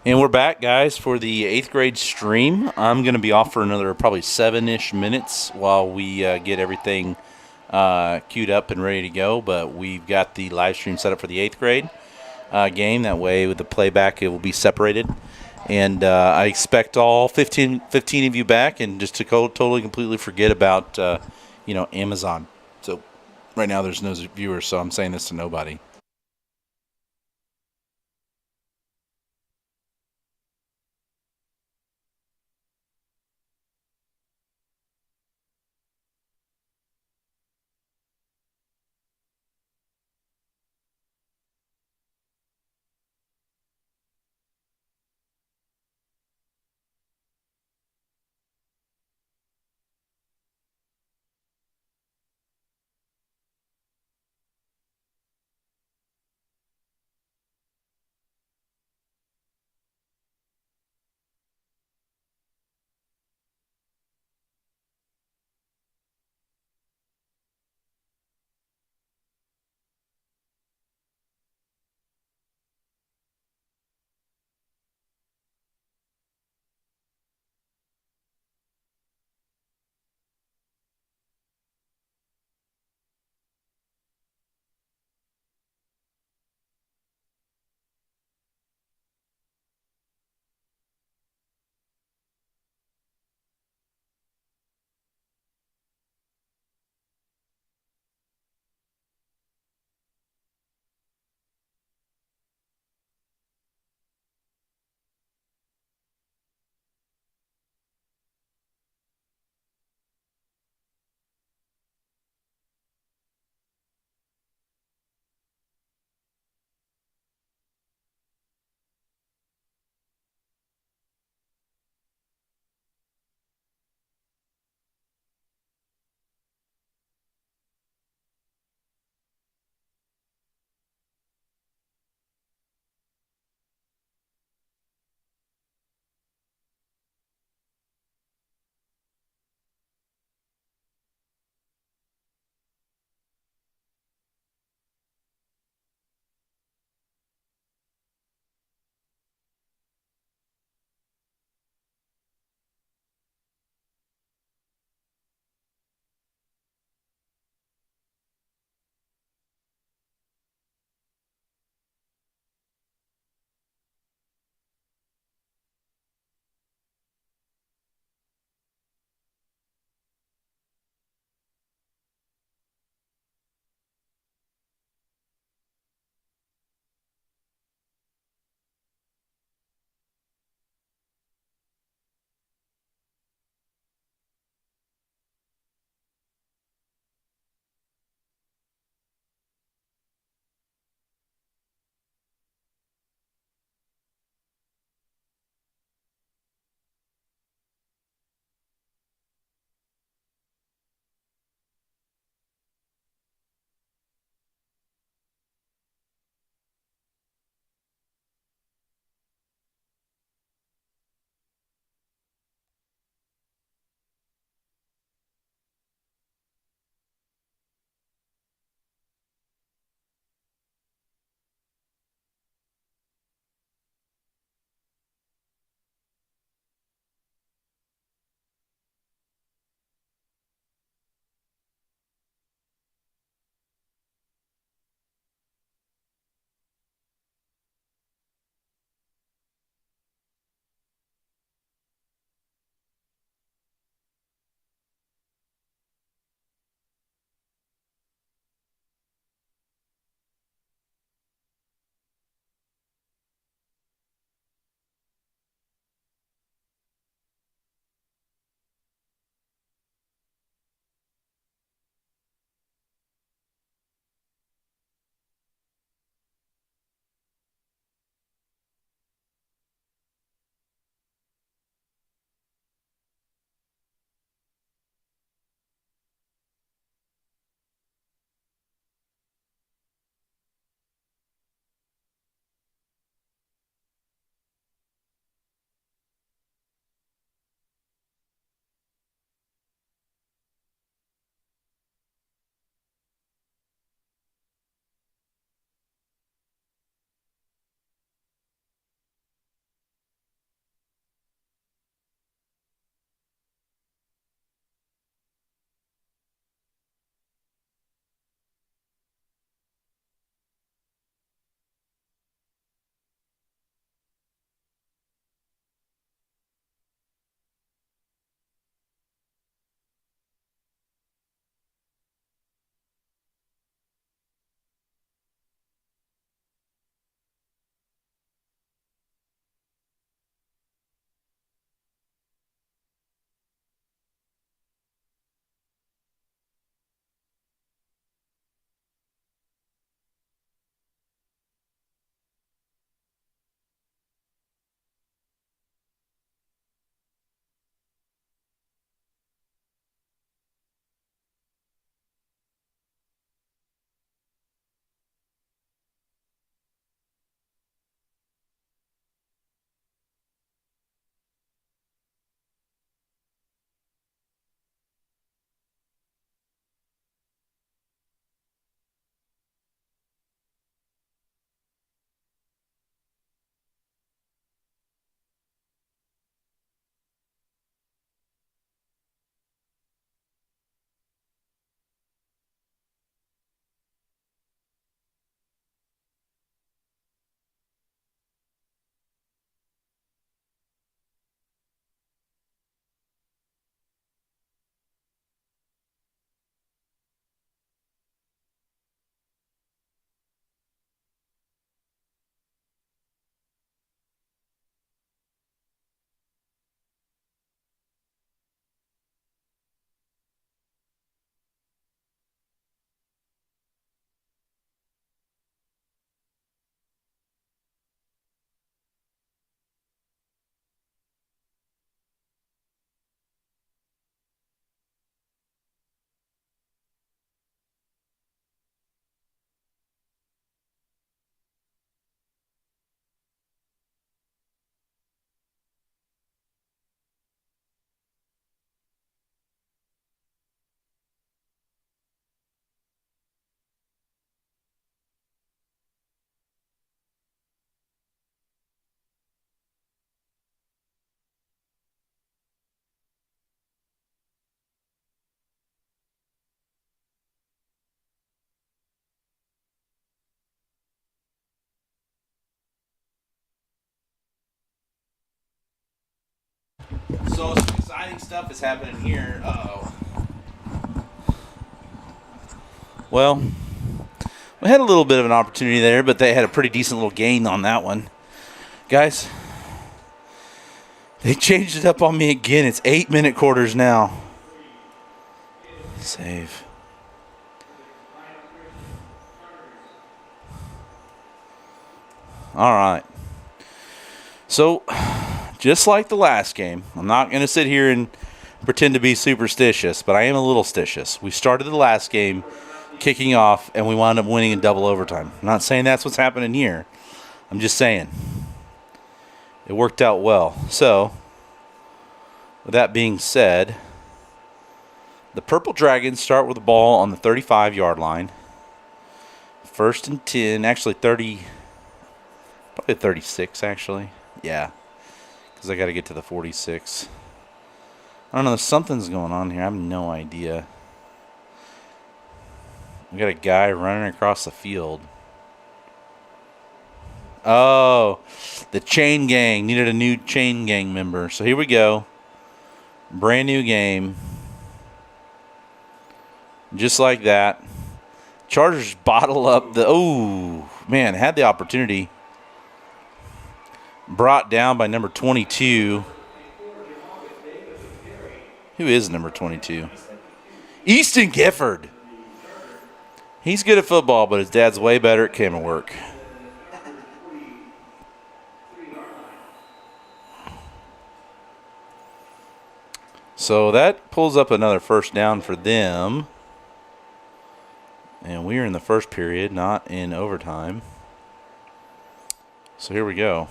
And we're back, guys, for the 8th grade stream. I'm going to be off for another probably 7-ish minutes while we get everything queued up and ready to go. But we've got the live stream set up for the 8th grade game. That way, with the playback, it will be separated. And I expect all 15 of you back, and just to totally, completely forget about, Amazon. So right now there's no viewers, so I'm saying this to nobody. stuff is happening here. Uh-oh. Well, we had a little bit of an opportunity there, but they had a pretty decent little gain on that one. Guys, they changed it up on me again. It's 8-minute quarters now. Save. All right. So, just like the last game, I'm not going to sit here and pretend to be superstitious, but I am a little stitious. We started the last game kicking off, and we wound up winning in double overtime. I'm not saying that's what's happening here. I'm just saying it worked out well. So, with that being said, the Purple Dragons start with the ball on the 35-yard line. First and 10, actually 30, probably 36, actually. Yeah, because I got to get to the 46. I don't know, something's going on here. I have no idea. We got a guy running across the field. Oh, the chain gang needed a new chain gang member. So here we go. Brand new game. Just like that. Chargers bottle up the... Oh, man, had the opportunity. Brought down by number 22. Who is number 22? Easton Gifford. He's good at football, but his dad's way better at camera work. So that pulls up another first down for them. And we are in the first period, not in overtime. So here we go.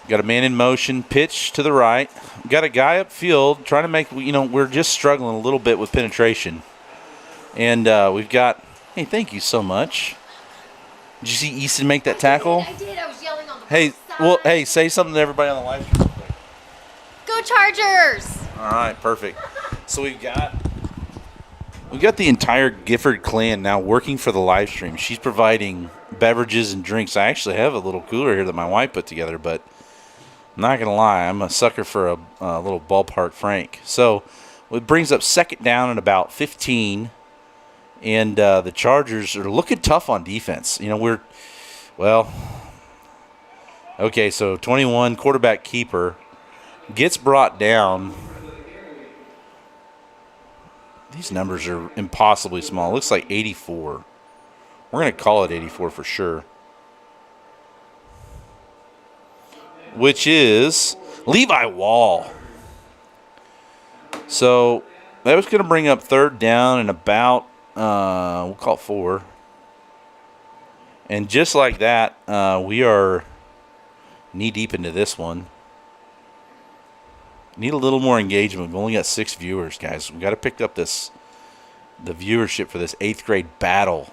Got a man in motion, pitch to the right. Got a guy upfield trying to make, we're just struggling a little bit with penetration. And we've got, hey, thank you so much. Did you see Easton make that tackle? I did. I was yelling on the Hey, say something to everybody on the live stream. Go Chargers! All right, perfect. So we've got the entire Gifford clan now working for the live stream. She's providing beverages and drinks. I actually have a little cooler here that my wife put together, but I'm not going to lie. I'm a sucker for a little ballpark Frank. So it brings up second down at about 15, and the Chargers are looking tough on defense. Okay, so 21, quarterback keeper. Gets brought down. These numbers are impossibly small. It looks like 84. We're going to call it 84 for sure. Which is Levi Wall. So that was going to bring up third down and about, we'll call it 4. And just like that, we are knee deep into this one. Need a little more engagement. We've only got 6 viewers, guys. We've got to pick up the viewership for this 8th grade battle.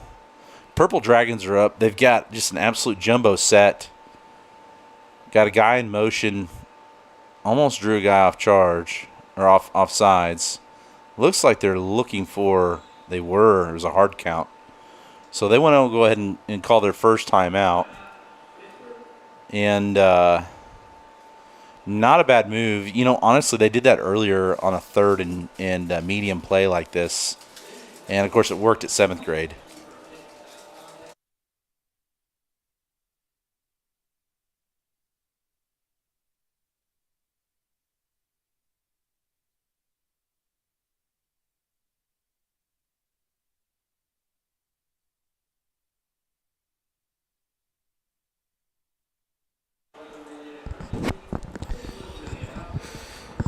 Purple Dragons are up. They've got just an absolute jumbo set. Got a guy in motion. Almost drew a guy off charge or off sides. Looks like they're looking for. It was a hard count. So they want to go ahead and call their first timeout. And not a bad move. Honestly, they did that earlier on a third and medium play like this. And, of course, it worked at 7th grade.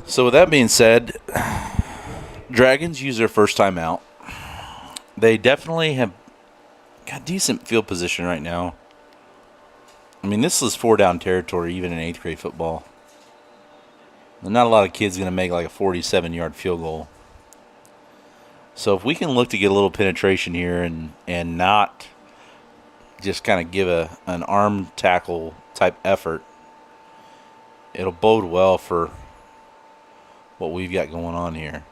So with that being said, Dragons use their first time out. They definitely have got decent field position right now. I mean, this is 4-down territory even in 8th grade football. And not a lot of kids going to make like a 47-yard field goal. So if we can look to get a little penetration here and not just kind of give an arm tackle type effort, it'll bode well for what we've got going on here.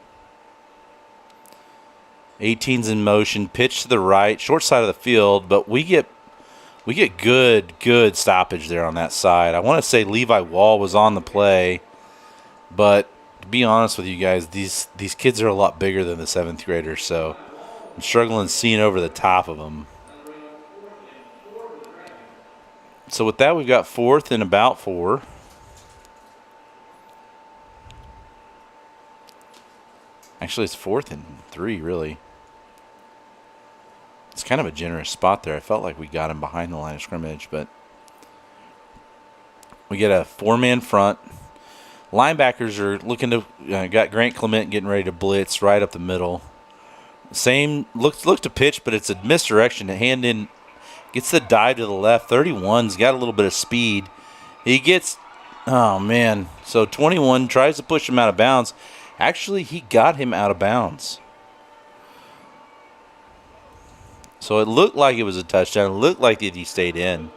18's in motion, pitch to the right, short side of the field, but we get We get good stoppage there on that side. I want to say Levi Wall was on the play, but to be honest with you guys, these kids are a lot bigger than the 7th graders, so I'm struggling seeing over the top of them. So with that, we've got 4th and about 4. Actually, it's 4th and 3, really. It's kind of a generous spot there. I felt like we got him behind the line of scrimmage, but we get a 4-man front. Linebackers are looking to got Grant Clement getting ready to blitz right up the middle. Same look to pitch, but it's a misdirection. The hand in gets the dive to the left. 31's got a little bit of speed. He gets, oh man. So 21 tries to push him out of bounds. Actually, he got him out of bounds. So it looked like it was a touchdown. It looked like that he stayed in.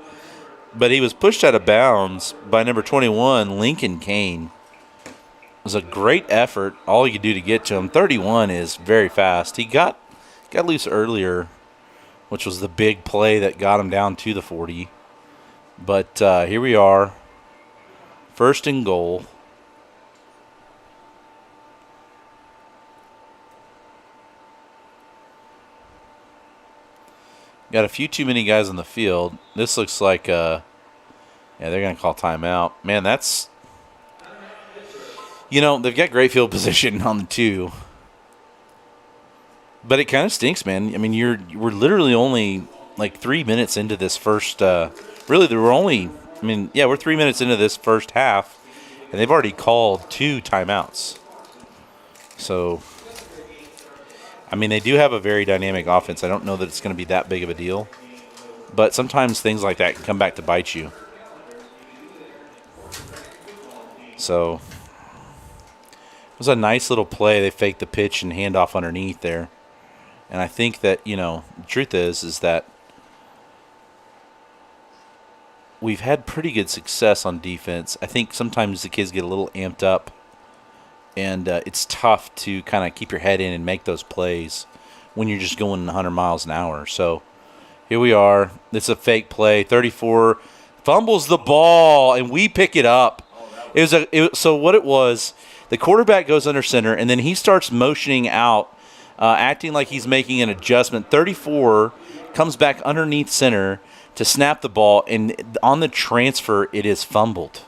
But he was pushed out of bounds by number 21, Lincoln Kane. It was a great effort. All you could do to get to him. 31 is very fast. He got loose earlier, which was the big play that got him down to the 40. But here we are. 1st and goal. Got a few too many guys on the field. This looks like, yeah, they're going to call timeout. Man, that's, they've got great field position on the 2. But it kind of stinks, man. I mean, we're literally only like 3 minutes into this first, really, we're 3 minutes into this first half, and they've already called 2 timeouts. So, I mean, they do have a very dynamic offense. I don't know that it's going to be that big of a deal. But sometimes things like that can come back to bite you. So, it was a nice little play. They faked the pitch and handoff underneath there. And I think that, the truth is that we've had pretty good success on defense. I think sometimes the kids get a little amped up. And it's tough to kind of keep your head in and make those plays when you're just going 100 miles an hour. So here we are. It's a fake play. 34 fumbles the ball, and we pick it up. So what it was, the quarterback goes under center, and then he starts motioning out, acting like he's making an adjustment. 34 comes back underneath center to snap the ball, and on the transfer, it is fumbled.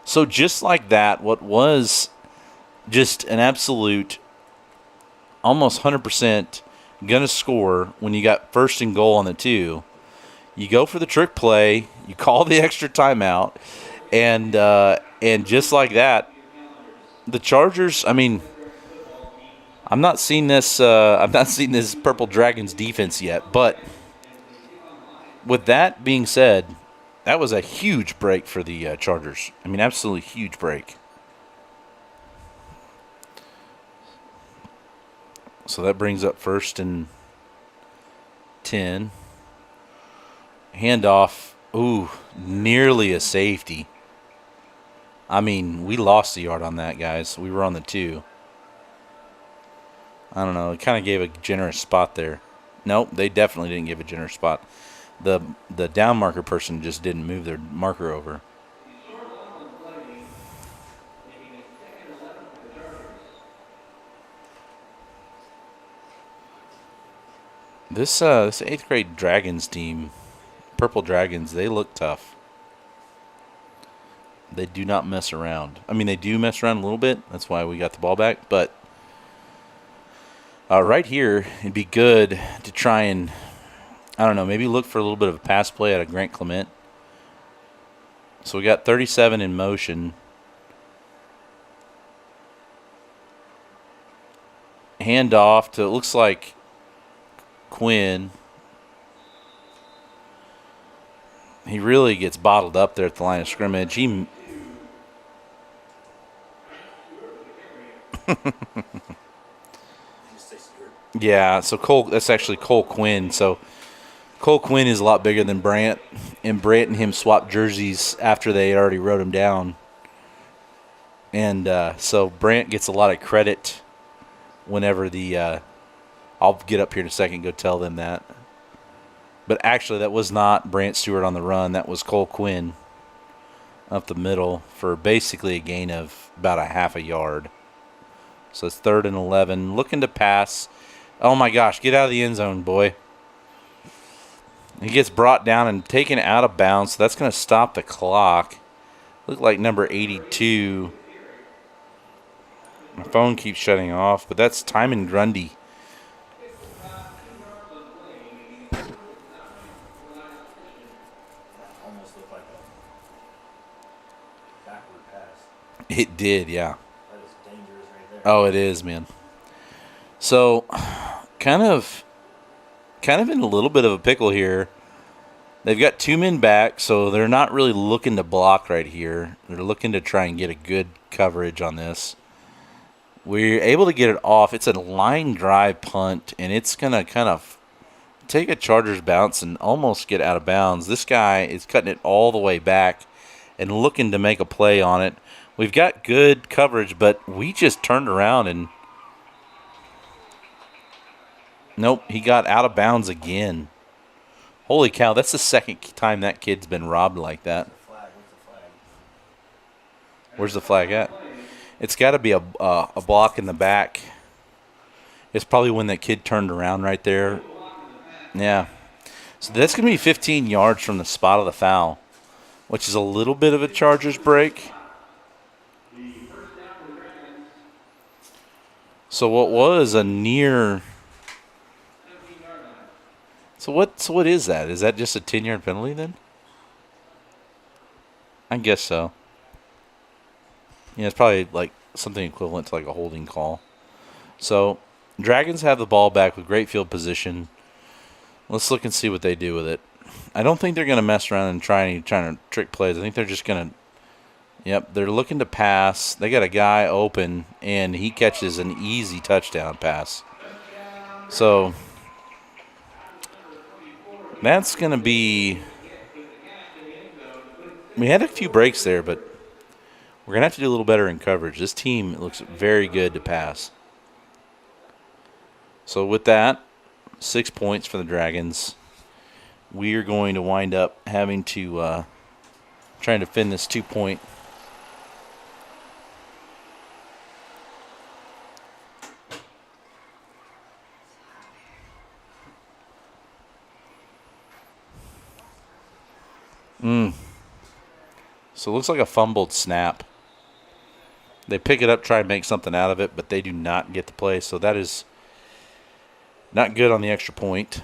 So just like that, what was just an absolute, almost 100% going to score when you got 1st and goal on the 2. You go for the trick play, you call the extra timeout, and just like that, the Chargers, I mean, I'm not seeing this Purple Dragons defense yet, but with that being said, that was a huge break for the Chargers. I mean, absolutely huge break. So that brings up 1st and 10. Handoff. Ooh, nearly a safety. I mean, we lost the yard on that, guys. We were on the 2. I don't know. It kind of gave a generous spot there. Nope, they definitely didn't give a generous spot. The down marker person just didn't move their marker over. This 8th grade Dragons team, Purple Dragons, they look tough. They do not mess around. I mean, they do mess around a little bit. That's why we got the ball back. But right here, it'd be good to try and, I don't know, maybe look for a little bit of a pass play out of Grant Clement. So we got 37 in motion. Hand off to, it looks like Quinn. He really gets bottled up there at the line of scrimmage. Yeah, so that's actually Cole Quinn. So Cole Quinn is a lot bigger than Brant, and Brant and him swapped jerseys after they already wrote him down. And so Brant gets a lot of credit whenever I'll get up here in a second and go tell them that. But actually, that was not Brant Stewart on the run. That was Cole Quinn up the middle for basically a gain of about a half a yard. So it's 3rd and 11. Looking to pass. Oh, my gosh. Get out of the end zone, boy. He gets brought down and taken out of bounds. So that's going to stop the clock. Look like number 82. My phone keeps shutting off, but that's Timon Grundy. Almost looked like a backward pass. It did, yeah. That is dangerous right there. Oh, it is, man. So, kind of in a little bit of a pickle here. They've got 2 men back, so they're not really looking to block right here. They're looking to try and get a good coverage on this. We're able to get it off. It's a line drive punt, and it's going to kind of take a Chargers bounce and almost get out of bounds. This guy is cutting it all the way back and looking to make a play on it. We've got good coverage, but we just turned around and nope, he got out of bounds again. Holy cow, that's the second time that kid's been robbed like that. Where's the flag at? It's got to be a block in the back. It's probably when that kid turned around right there. Yeah. So that's going to be 15 yards from the spot of the foul, which is a little bit of a Chargers break. So what was a near... So what is that? Is that just a 10-yard penalty then? I guess so. Yeah, it's probably like something equivalent to like a holding call. So, Dragons have the ball back with great field position. Let's look and see what they do with it. I don't think they're going to mess around and trying to trick plays. I think they're just going to... Yep, they're looking to pass. They got a guy open, and he catches an easy touchdown pass. So, that's going to be... We had a few breaks there, but we're going to have to do a little better in coverage. This team looks very good to pass. So with that, 6 points for the Dragons. We are going to wind up having to trying to defend this 2-point. So it looks like a fumbled snap. They pick it up, try and make something out of it, but they do not get the play. So that is not good on the extra point.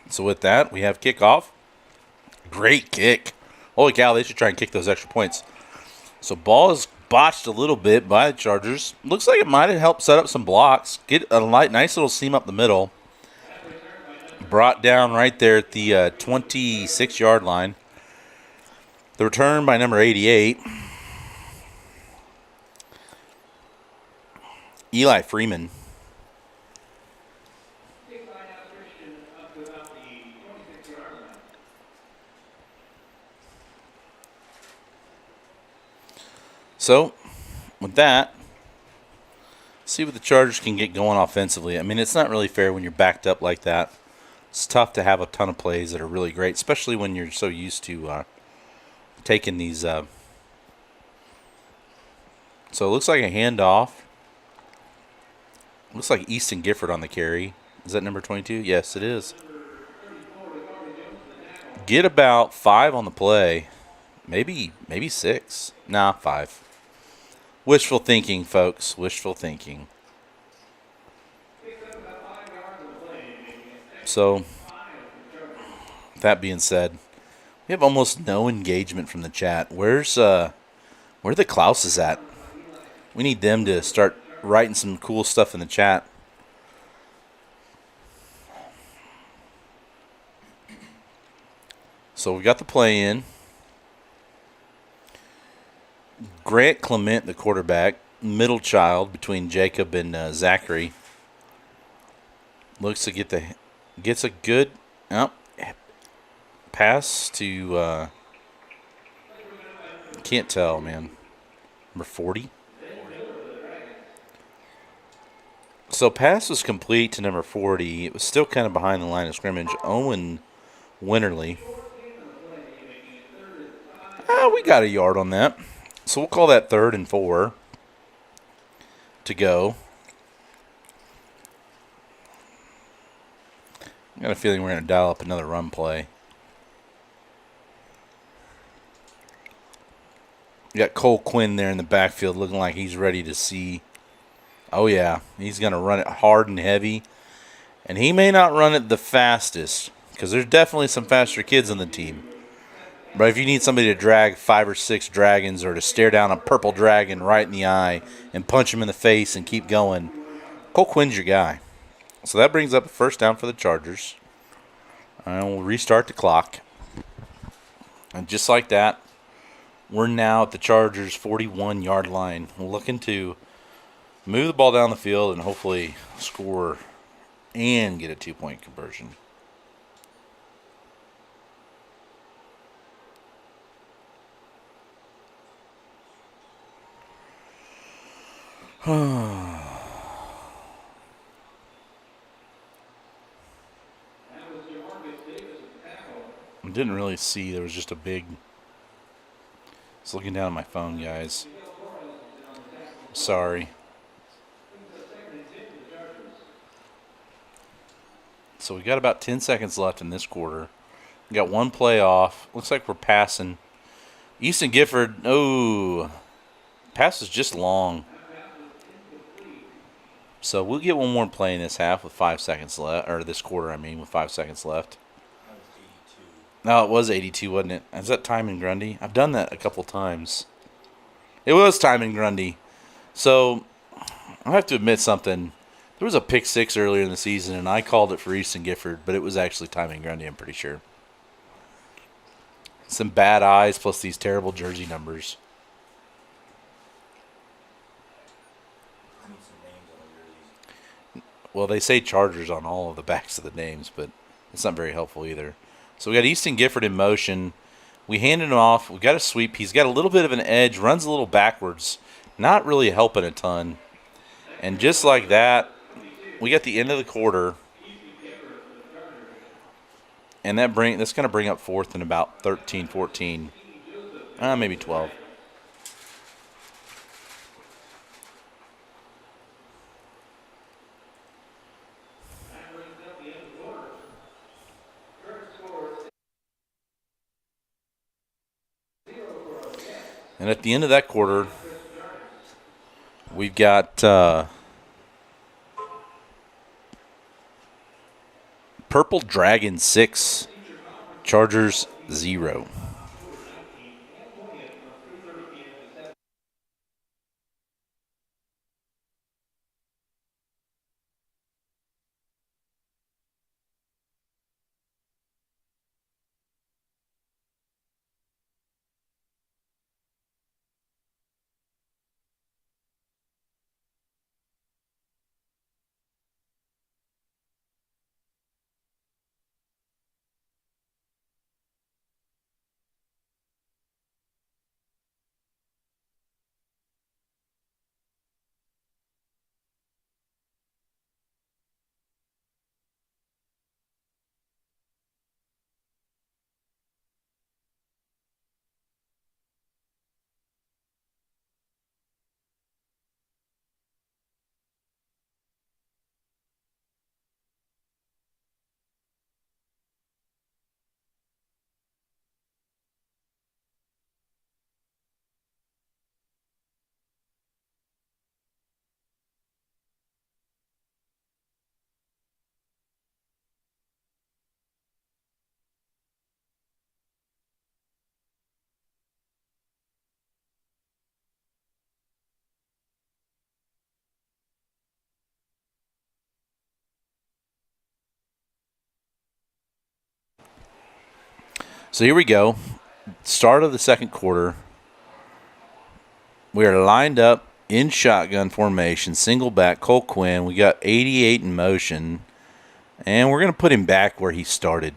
So with that, we have kickoff. Great kick. Holy cow, they should try and kick those extra points. So ball is botched a little bit by the Chargers. Looks like it might have helped set up some blocks. Get a nice little seam up the middle. Brought down right there at the 26-yard line. The return by number 88. Eli Freeman. So, with that, see what the Chargers can get going offensively. I mean, it's not really fair when you're backed up like that. It's tough to have a ton of plays that are really great, especially when you're so used to taking these. So it looks like a handoff. Looks like Easton Gifford on the carry. Is that number 22? Yes, it is. get about 5 on the play. Maybe 6. Nah, 5. Wishful thinking, folks. Wishful thinking. So, that being said, we have almost no engagement from the chat. Where the Klauses at? We need them to start writing some cool stuff in the chat. So we got the play in. Grant Clement, the quarterback, middle child between Jacob and Zachary, looks to gets a good pass to can't tell, man. Number 40. So pass was complete to number 40. It was still kind of behind the line of scrimmage. Owen Winterly. We got a yard on that. So we'll call that 3rd and 4 to go. I got a feeling we're going to dial up another run play. You got Cole Quinn there in the backfield looking like he's ready to see. Oh, yeah. He's going to run it hard and heavy. And he may not run it the fastest because there's definitely some faster kids on the team. But if you need somebody to drag 5 or 6 dragons or to stare down a purple dragon right in the eye and punch him in the face and keep going, Cole Quinn's your guy. So that brings up a first down for the Chargers. And we'll restart the clock. And just like that, we're now at the Chargers' 41-yard line. We're looking to move the ball down the field and hopefully score and get a 2-point conversion. I didn't really see. There was just a big... I was looking down at my phone, guys. Sorry. So we got about 10 seconds left in this quarter. We got one play off. Looks like we're passing. Easton Gifford, pass is just long. So we'll get one more play in this half with 5 seconds left, or this quarter, with 5 seconds left. No, it was 82, wasn't it? Is that Timon Grundy? I've done that a couple times. It was Timon Grundy. So I have to admit something. There was a pick 6 earlier in the season, and I called it for Easton Gifford, but it was actually Timon Grundy, I'm pretty sure. Some bad eyes plus these terrible jersey numbers. Well, they say Chargers on all of the backs of the names, but it's not very helpful either. So we got Easton Gifford in motion. We handed him off. We got a sweep. He's got a little bit of an edge, runs a little backwards, not really helping a ton. And just like that, we got the end of the quarter. And that's going to bring up 4th and about 13, 14, maybe 12. And at the end of that quarter, we've got Purple Dragon 6, Chargers 0. So here we go. Start of the second quarter. We are lined up in shotgun formation, single back, Cole Quinn. We got 88 in motion, and we're going to put him back where he started.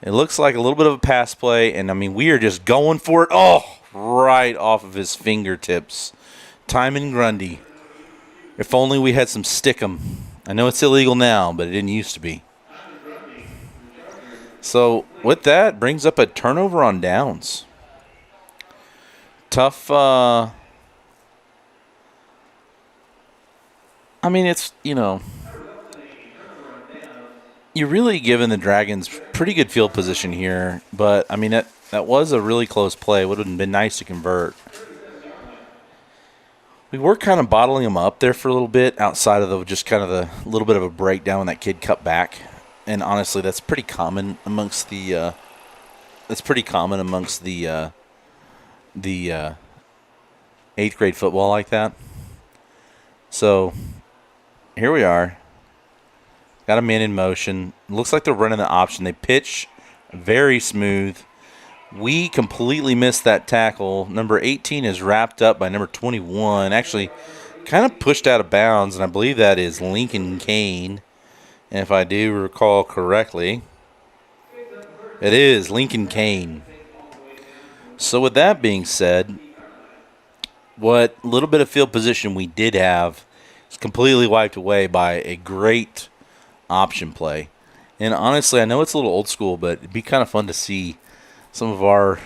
It looks like a little bit of a pass play, and, I mean, we are just going for it. Oh, right off of his fingertips. Timon Grundy. If only we had some stickum. I know it's illegal now, but it didn't used to be. So, with that, brings up a turnover on downs. Tough, I mean, it's, you're really giving the Dragons pretty good field position here. But, I mean, that was a really close play. Would have been nice to convert. We were kind of bottling them up there for a little bit outside of just kind of the little bit of a breakdown when that kid cut back. And honestly, that's pretty common amongst the eighth grade football like that. So here we are. Got a man in motion. Looks like they're running the option. They pitch very smooth. We completely missed that tackle. Number 18 is wrapped up by number 21. Actually, kind of pushed out of bounds, and I believe that is Lincoln Kane. And if I do recall correctly, it is Lincoln Kane. So with that being said, what little bit of field position we did have is completely wiped away by a great option play. And honestly, I know it's a little old school, but it'd be kind of fun to see some of our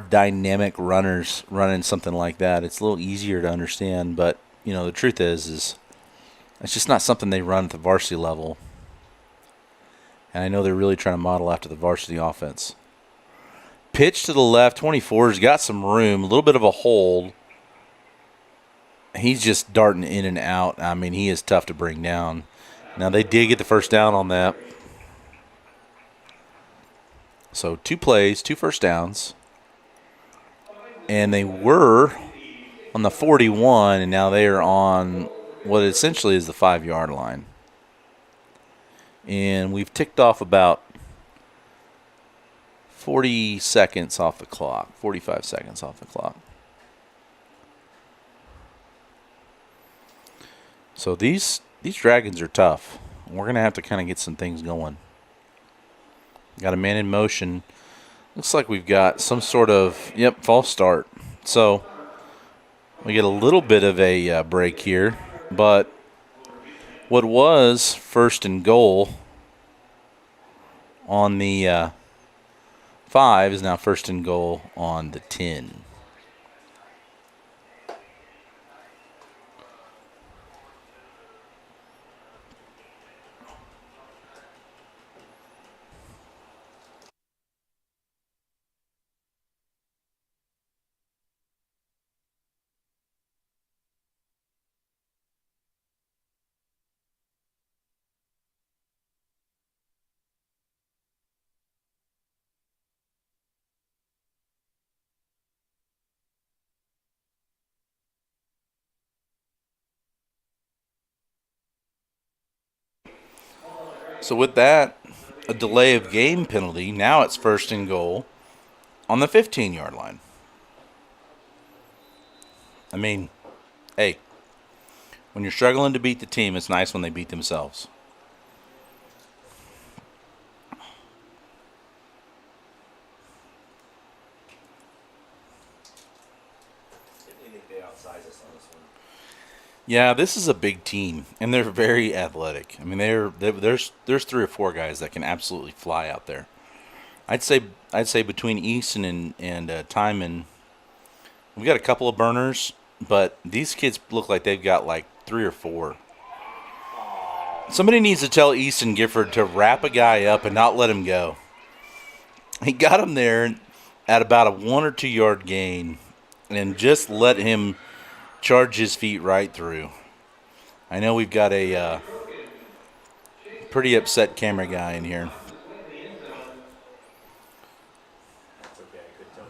dynamic runners running something like that. It's a little easier to understand, but the truth is it's just not something they run at the varsity level. And I know they're really trying to model after the varsity offense. Pitch to the left, 24's got some room, a little bit of a hold. He's just darting in and out. I mean, he is tough to bring down. Now, they did get the first down on that. So 2 plays, 2 first downs. And they were on the 41, and now they are on what essentially is the 5-yard line. And we've ticked off about 40 seconds off the clock, 45 seconds off the clock. So these Dragons are tough. We're going to have to kind of get some things going. Got a man in motion. Looks like we've got some sort of, false start. So we get a little bit of a break here. But what was first and goal on the 5 is now first and goal on the 10. So with that, a delay of game penalty. Now it's first and goal on the 15-yard line. I mean, hey, when you're struggling to beat the team, it's nice when they beat themselves. I think they outsize us on this one. Yeah, this is a big team, and they're very athletic. I mean, there's 3 or 4 guys that can absolutely fly out there. I'd say between Easton and Timon, we've got a couple of burners, but these kids look like they've got like 3 or 4. Somebody needs to tell Easton Gifford to wrap a guy up and not let him go. He got him there at about a 1 or 2 yard gain, and just let him charge his feet right through. I know we've got a pretty upset camera guy in here. That's okay. I couldn't tell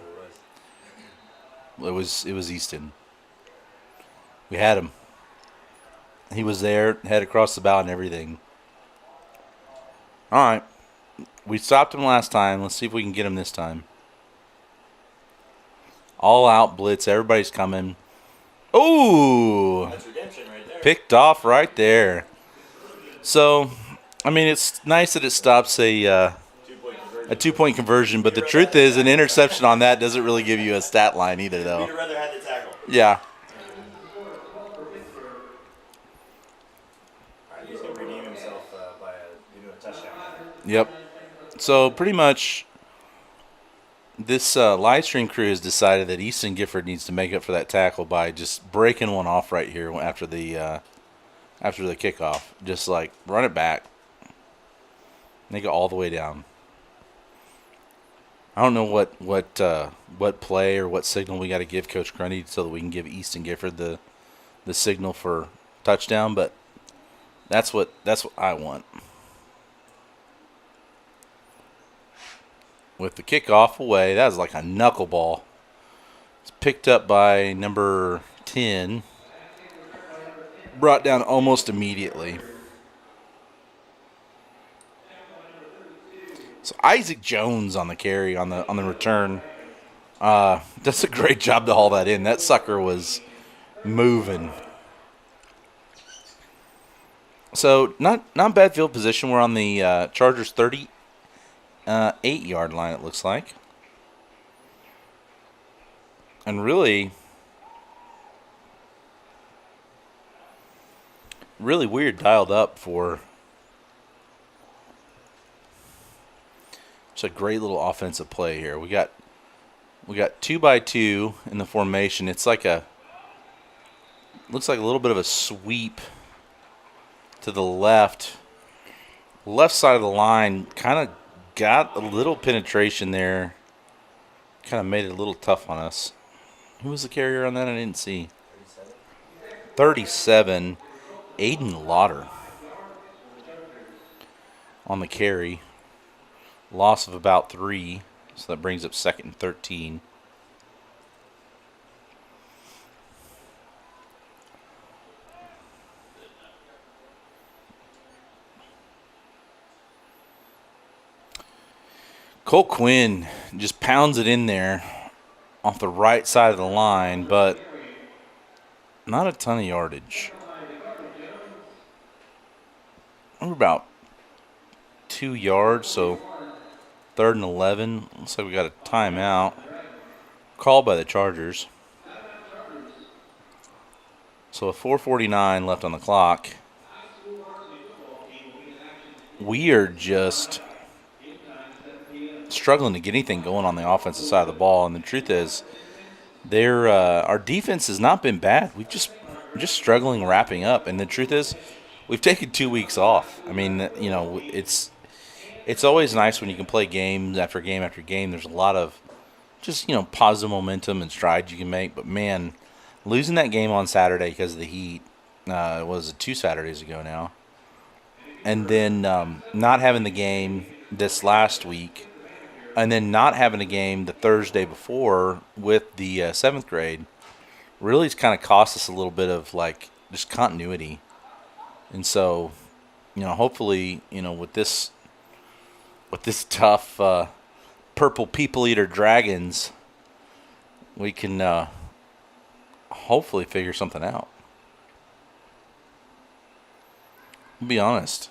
who it was. It was Easton. We had him. He was there, head across the bow and everything. All right. We stopped him last time. Let's see if we can get him this time. All out blitz. Everybody's coming. Ooh! That's redemption right there. Picked off right there. So, I mean, it's nice that it stops a 2-point conversion, but the truth is an interception on that doesn't really give you a stat line either, though. We'd rather had the tackle. Yeah. All right, he's going to redeem himself by doing a touchdown. Yep. So, pretty much, this live stream crew has decided that Easton Gifford needs to make up for that tackle by just breaking one off right here after the kickoff. Just like run it back, make it all the way down. I don't know what play or what signal we got to give Coach Grundy so that we can give Easton Gifford the signal for touchdown, but that's what I want. With the kickoff away, that was like a knuckleball. It's picked up by number 10. Brought down almost immediately. So Isaac Jones on the carry on the return. Does a great job to haul that in. That sucker was moving. So not bad field position. We're on the Chargers 38-yard line, it looks like. And really weird dialed up for it's a great little offensive play here. We got 2x2 in the formation. It's like looks like a little bit of a sweep to the left side of the line. Kind of got a little penetration there. Kind of made it a little tough on us. Who was the carrier on that? I didn't see. 37. Aiden Lauder on the carry. Loss of about 3, so that brings up 2nd and 13. Cole Quinn just pounds it in there off the right side of the line, but not a ton of yardage. We're about 2 yards, so 3rd and 11. Looks like we got a timeout called by the Chargers. So a 4:49 left on the clock. We are just struggling to get anything going on the offensive side of the ball, and the truth is, our defense has not been bad. We're just struggling wrapping up, and the truth is, we've taken 2 weeks off. I mean, you know, it's always nice when you can play game after game after game. There's a lot of just, you know, positive momentum and strides you can make. But, man, losing that game on Saturday because of the heat, was it 2 Saturdays ago now? And then not having the game this last week, and then not having a game the Thursday before with the 7th grade really has kind of cost us a little bit of, like, just continuity. And so, you know, hopefully, you know, with this tough purple people eater dragons, we can hopefully figure something out. I'll be honest,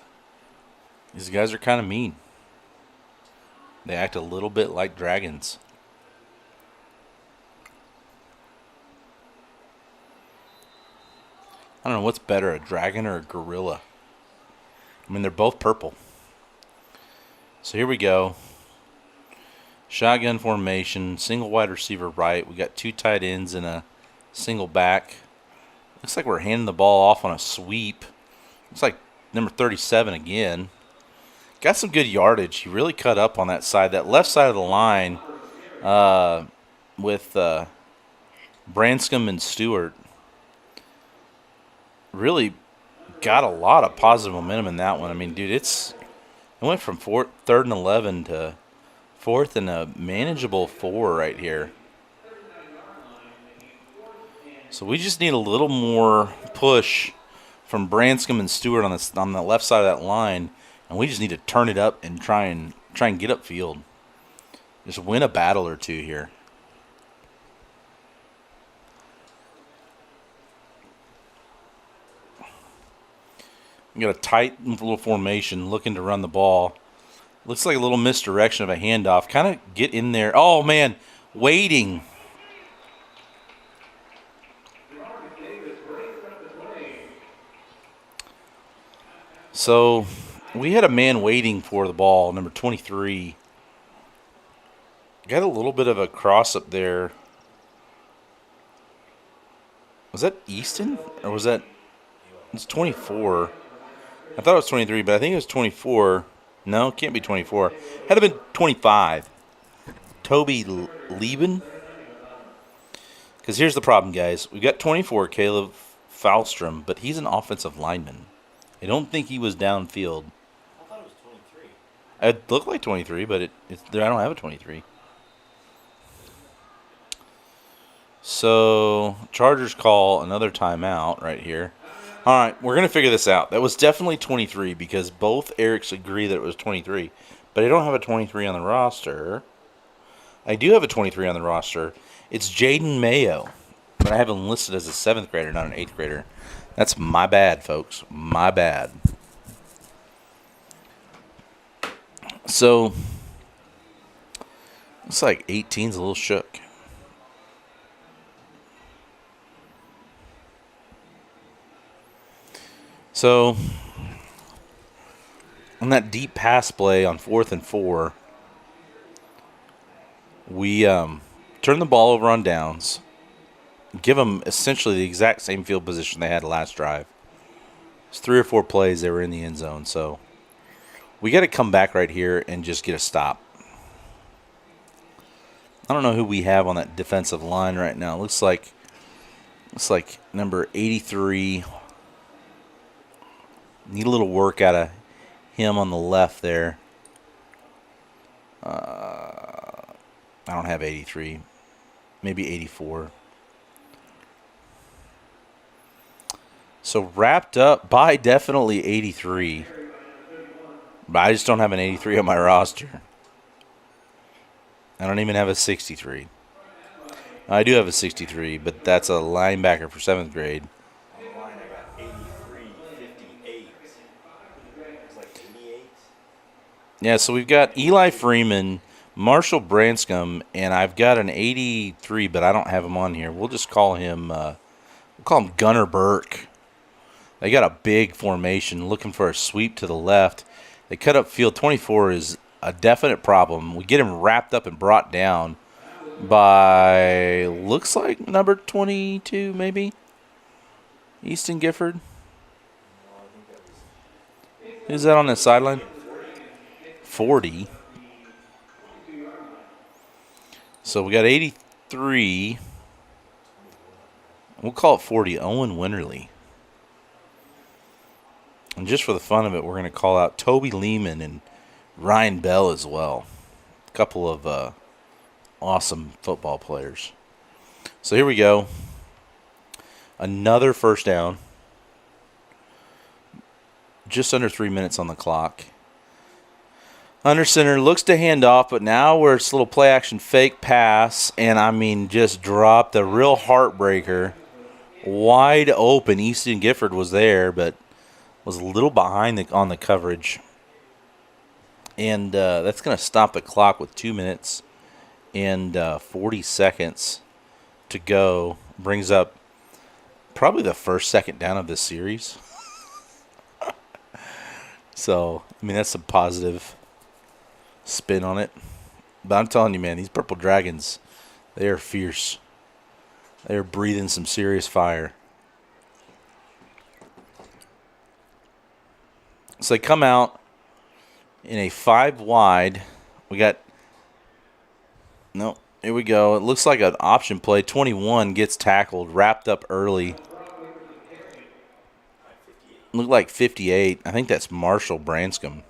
these guys are kind of mean. They act a little bit like dragons. I don't know what's better, a dragon or a gorilla. I mean, they're both purple. So here we go. Shotgun formation, single wide receiver right. We got 2 tight ends and a single back. Looks like we're handing the ball off on a sweep. Looks like number 37 again. Got some good yardage. He really cut up on that side. That left side of the line with Branscombe and Stewart really got a lot of positive momentum in that one. I mean, dude, it went from 3rd and 11 to 4th and a manageable 4 right here. So we just need a little more push from Branscombe and Stewart on the left side of that line, and we just need to turn it up and try and try and get upfield. Just win a battle or two here. We got a tight little formation looking to run the ball. Looks like a little misdirection of a handoff. Kind of get in there. Oh, man. Waiting. So we had a man waiting for the ball, number 23. Got a little bit of a cross up there. Was that Easton? Or was that... It's 24. I thought it was 23, but I think it was 24. No, it can't be 24. Had to have been 25. Toby Lieben. Because here's the problem, guys. We got 24, Caleb Falstrom, but he's an offensive lineman. I don't think he was downfield. I thought it was 23. It looked like 23, but I don't have a 23. So, Chargers call another timeout right here. All right, we're going to figure this out. That was definitely 23 because both Erics agree that it was 23. But I don't have a 23 on the roster. I do have a 23 on the roster. It's Jaden Mayo. But I have him listed as a 7th grader, not an 8th grader. That's my bad, folks. My bad. So, looks like 18's a little shook. So, on that deep pass play on 4th and 4, we turn the ball over on downs, give them essentially the exact same field position they had last drive. It's 3 or 4 plays they were in the end zone, so we got to come back right here and just get a stop. I don't know who we have on that defensive line right now. It looks like number 83. Need a little work out of him on the left there. I don't have 83. Maybe 84. So wrapped up by definitely 83. But I just don't have an 83 on my roster. I don't even have a 63. I do have a 63, but that's a linebacker for 7th grade. On the line, I got 83, 58. It's like 88. Yeah, so we've got Eli Freeman, Marshall Branscombe, and I've got an 83, but I don't have him on here. We'll just call him Gunnar Burke. They got a big formation looking for a sweep to the left. They cut up field. 24 is a definite problem. We get him wrapped up and brought down by, looks like number 22 maybe, Easton Gifford. Who's that on the sideline? 40. So we got 83. We'll call it 40. Owen Winterly. And just for the fun of it, we're going to call out Toby Lehman and Ryan Bell as well. A couple of awesome football players. So here we go. Another first down. Just under 3 minutes on the clock. Under center looks to hand off, but now where it's a little play action fake pass, and I mean just dropped a real heartbreaker. Wide open. Easton Gifford was there, but was a little behind on the coverage. And that's going to stop the clock with 2 minutes and 40 seconds to go. Brings up probably the first second down of this series. So, I mean, that's a positive spin on it. But I'm telling you, man, these Purple Dragons, they are fierce. They are breathing some serious fire. So they come out in a 5 wide. We got, no, here we go. It looks like an option play. 21 gets tackled, wrapped up early. Looked like 58. I think that's Marshall Branscombe.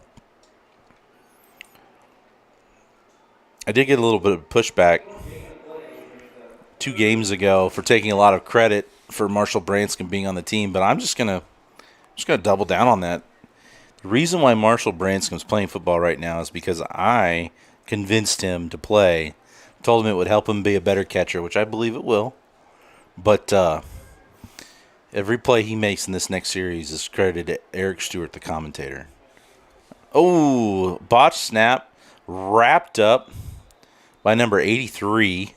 I did get a little bit of pushback 2 games ago for taking a lot of credit for Marshall Branscombe being on the team, but I'm just gonna double down on that. The reason why Marshall Branscom's playing football right now is because I convinced him to play. Told him it would help him be a better catcher, which I believe it will. But every play he makes in this next series is credited to Eric Stewart, the commentator. Oh, botch snap. Wrapped up by number 83.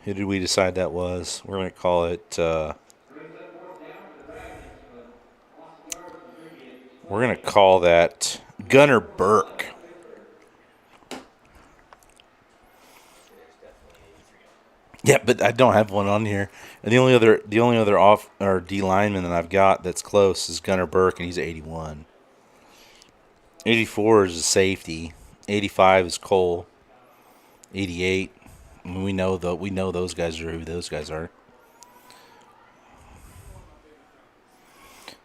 Who did we decide that was? We're going to call it... we're going to call that Gunnar Burke. Yeah, but I don't have one on here. And the only other off or D lineman that I've got that's close is Gunnar Burke, and he's 81. 84 is a safety. 85 is Cole. 88. I mean, we know those guys are who those guys are.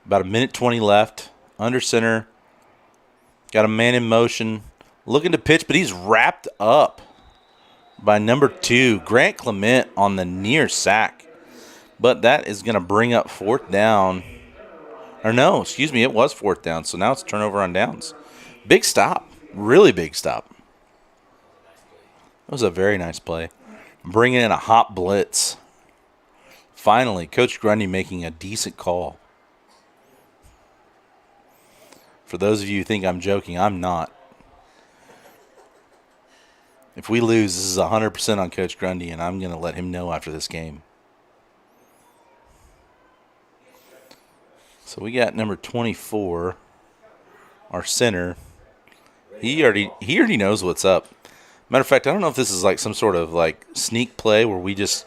About a minute 20 left. Under center. Got a man in motion. Looking to pitch, but he's wrapped up by number 2, Grant Clement, on the near sack. But that is going to bring up fourth down. Or no, excuse me, it was fourth down. So now it's turnover on downs. Big stop. Really big stop. That was a very nice play. Bringing in a hot blitz. Finally, Coach Grundy making a decent call. For those of you who think I'm joking, I'm not. If we lose, this is 100% on Coach Grundy, and I'm going to let him know after this game. So we got number 24, our center. He already knows what's up. Matter of fact, I don't know if this is like some sort of like sneak play where we just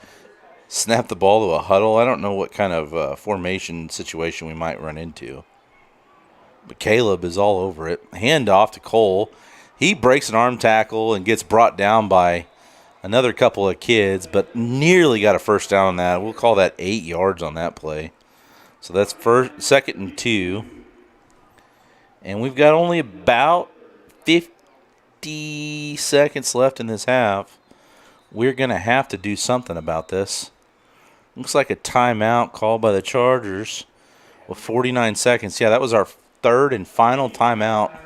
snap the ball to a huddle. I don't know what kind of formation situation we might run into. But Caleb is all over it. Hand off to Cole. He breaks an arm tackle and gets brought down by another couple of kids, but nearly got a first down on that. We'll call that 8 yards on that play. So that's second and 2. And we've got only about 50 seconds left in this half. We're going to have to do something about this. Looks like a timeout called by the Chargers with 49 seconds. Yeah, that was our third and final timeout.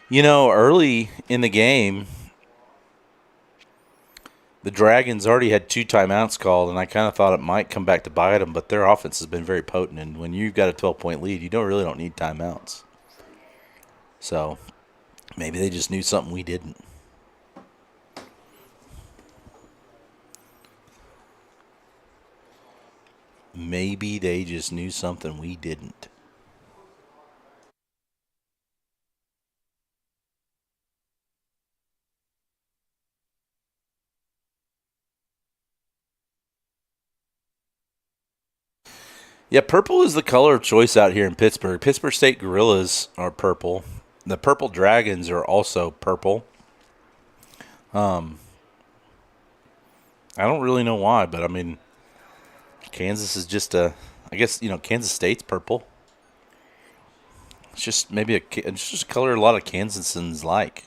You know, early in the game, the Dragons already had 2 timeouts called, and I kind of thought it might come back to bite them, but their offense has been very potent, and when you've got a 12-point lead, you really don't need timeouts. So maybe they just knew something we didn't. Maybe they just knew something we didn't. Yeah, purple is the color of choice out here in Pittsburgh. Pittsburgh State Gorillas are purple. The Purple Dragons are also purple. I don't really know why, but I mean, Kansas is just I guess, Kansas State's purple. It's just it's just a color a lot of Kansasans like.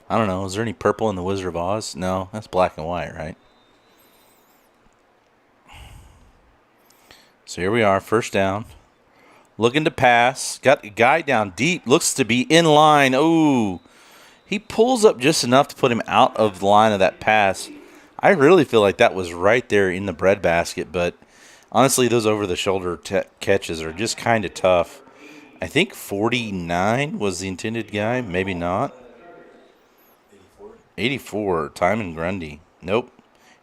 I don't know. Is there any purple in the Wizard of Oz? No, that's black and white, right? So here we are, first down. Looking to pass. Got the guy down deep. Looks to be in line. Ooh. He pulls up just enough to put him out of the line of that pass. I really feel like that was right there in the breadbasket, but honestly, those over-the-shoulder catches are just kind of tough. I think 49 was the intended guy. Maybe not. 84, Timon Grundy. Nope.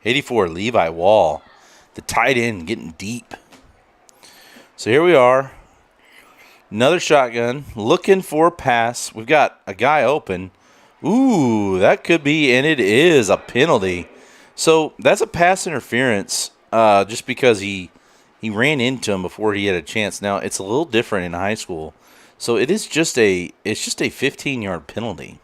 84, Levi Wall. The tight end getting deep. So here we are. Another shotgun. Looking for a pass. We've got a guy open. Ooh, that could be, and it is, a penalty. So that's a pass interference just because he ran into him before he had a chance. Now, it's a little different in high school. So it's just a 15-yard penalty.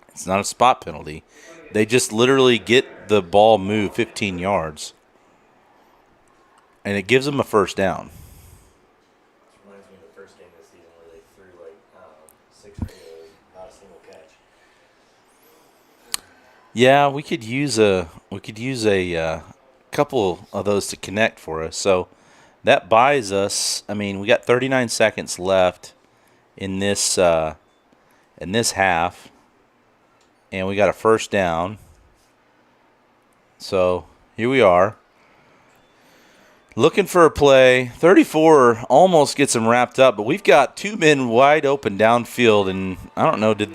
It's not a spot penalty. They just literally get the ball moved 15 yards. And it gives them a first down. Reminds me of the first game this season where they threw 6 radio's, not a single catch. Yeah, we could use a couple of those to connect for us. So that buys us. I mean, we got 39 seconds left in this half, and we got a first down. So here we are, looking for a play. 34 almost gets them wrapped up, but we've got two men wide open downfield, and I don't know. Did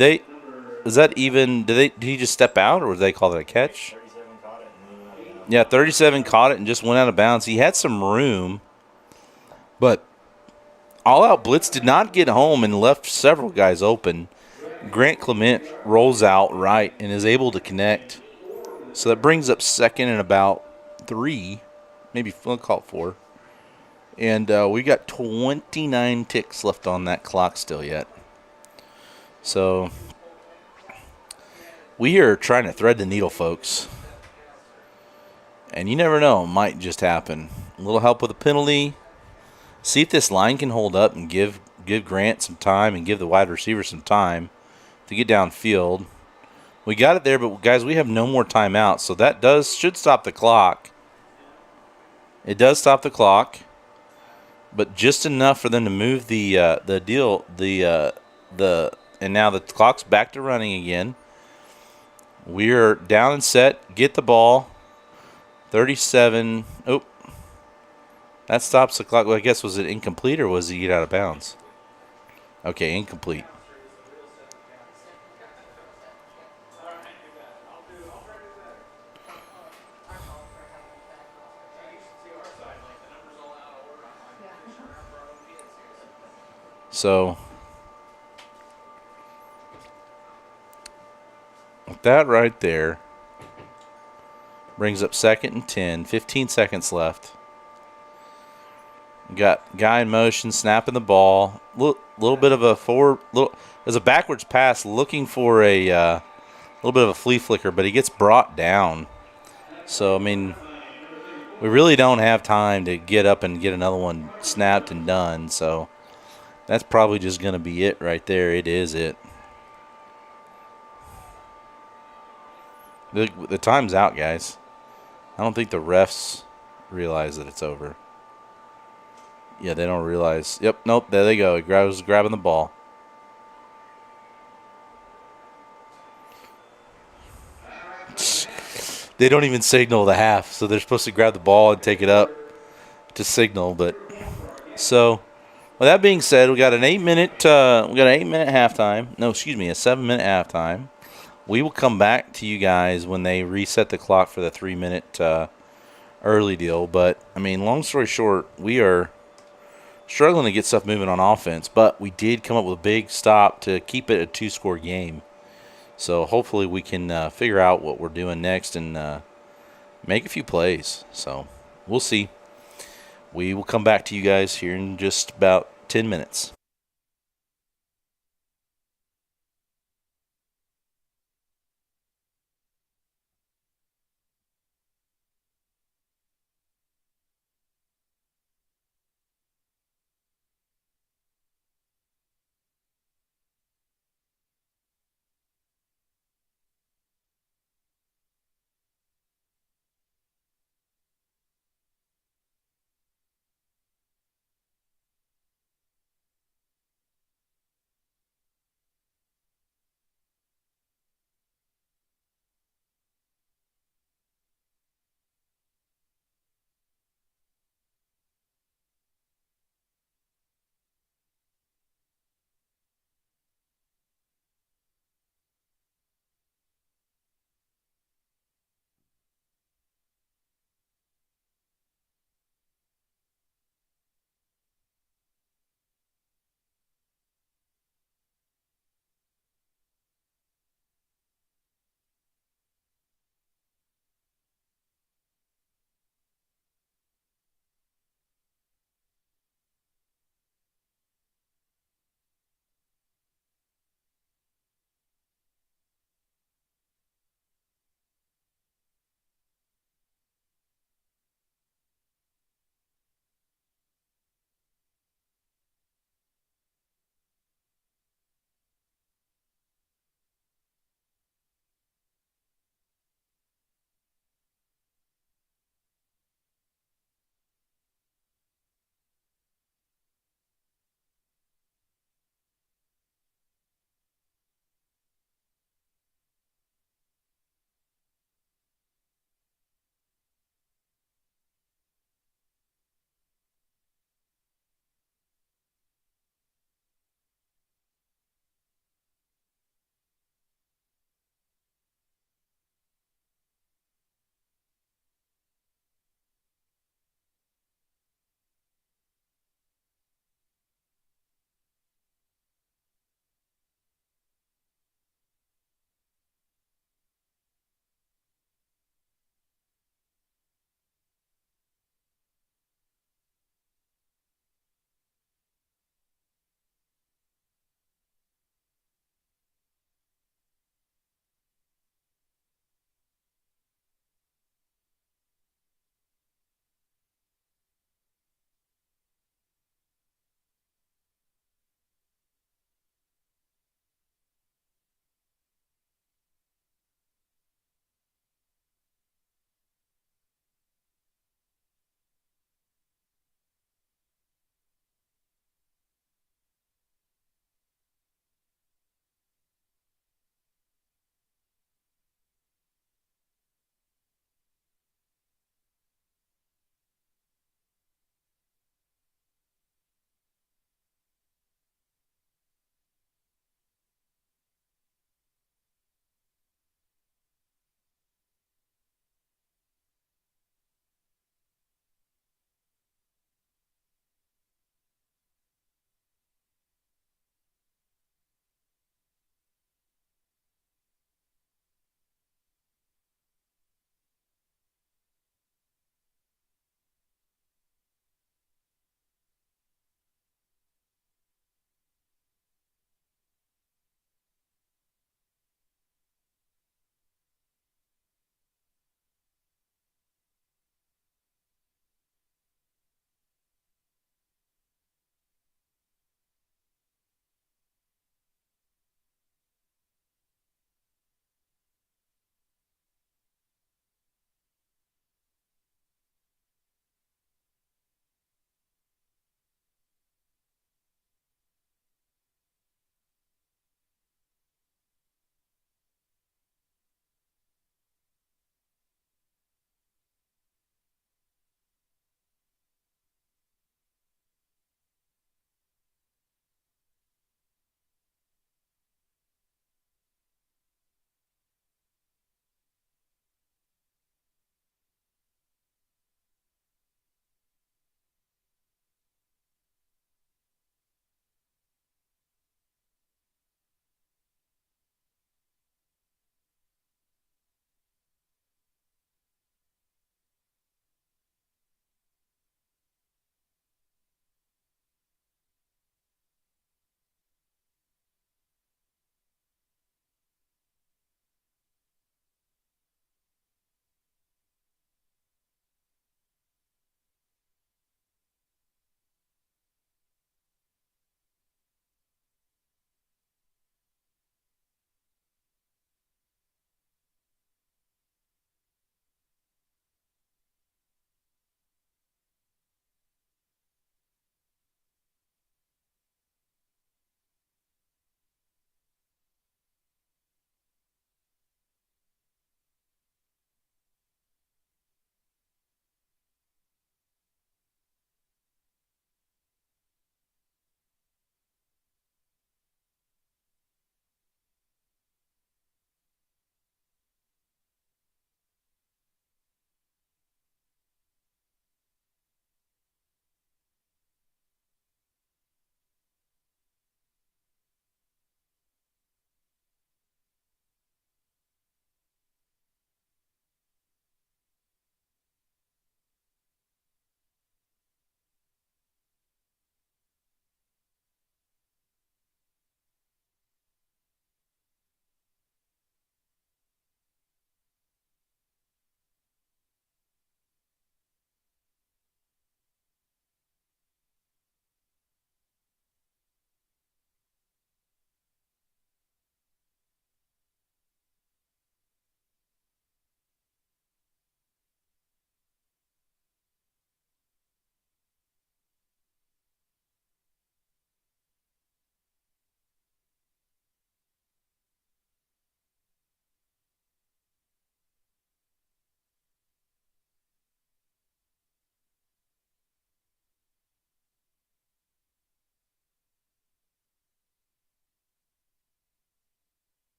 he just step out, or did they call it a catch? 37 caught it and then went out of bounds. Yeah, 37 caught it and just went out of bounds. He had some room, but all-out blitz did not get home and left several guys open. Grant Clement rolls out right and is able to connect. So that brings up second and about 3, maybe we'll call it 4. And we got 29 ticks left on that clock still yet. So we are trying to thread the needle, folks. And you never know, it might just happen. A little help with a penalty. See if this line can hold up and give Grant some time and give the wide receiver some time to get downfield. We got it there, but guys, we have no more timeouts, so that should stop the clock. It does stop the clock, but just enough for them to move and now the clock's back to running again. We're down and set. Get the ball. 37. Oh, that stops the clock. Well, I guess was it incomplete or was he get out of bounds? Okay, incomplete. So, with that right there, brings up second and 10, 15 seconds left. We got guy in motion, snapping the ball. Little bit of a forward, there's a backwards pass looking for a little bit of a flea flicker, but he gets brought down. So, I mean, we really don't have time to get up and get another one snapped and done. So, that's probably just going to be it right there. It is it. The time's out, guys. I don't think the refs realize that it's over. Yeah, they don't realize. Yep, nope, there they go. He was grabbing the ball. They don't even signal the half, so they're supposed to grab the ball and take it up to signal. But so, with that being said, we got an 8-minute halftime. No, excuse me, a 7-minute halftime. We will come back to you guys when they reset the clock for the 3-minute early deal. But, I mean, long story short, we are struggling to get stuff moving on offense. But we did come up with a big stop to keep it a 2-score game. So, hopefully we can figure out what we're doing next and make a few plays. So, we'll see. We will come back to you guys here in just about 10 minutes.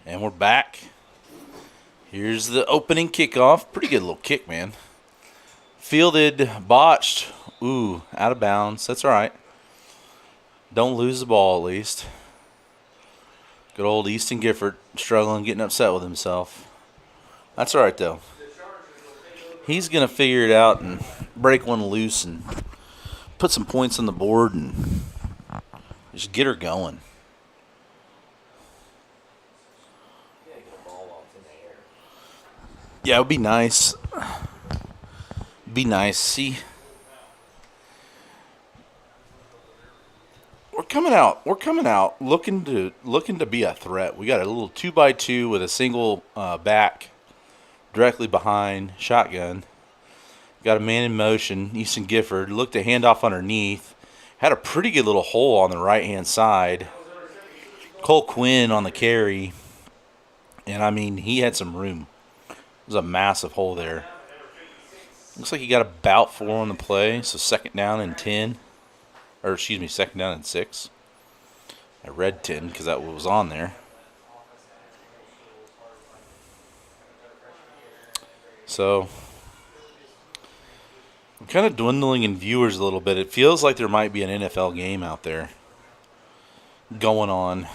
And we're back. Here's the opening kickoff. Pretty good little kick, man. Fielded, botched. Ooh, out of bounds. That's all right. Don't lose the ball, at least. Good old Easton Gifford struggling, getting upset with himself. That's all right, though. He's going to figure it out and break one loose and put some points on the board and just get her going. Yeah, it would be nice. Be nice. See, we're coming out. We're coming out looking to be a threat. We got a little 2x2 with a single back directly behind shotgun. Got a man in motion. Easton Gifford looked to hand off underneath. Had a pretty good little hole on the right hand side. Cole Quinn on the carry, and I mean he had some room. There's a massive hole there. Looks like he got about 4 on the play, so second down and 10. Or, excuse me, second down and 6. I read 10 because that was on there. So, I'm kind of dwindling in viewers a little bit. It feels like there might be an NFL game out there going on.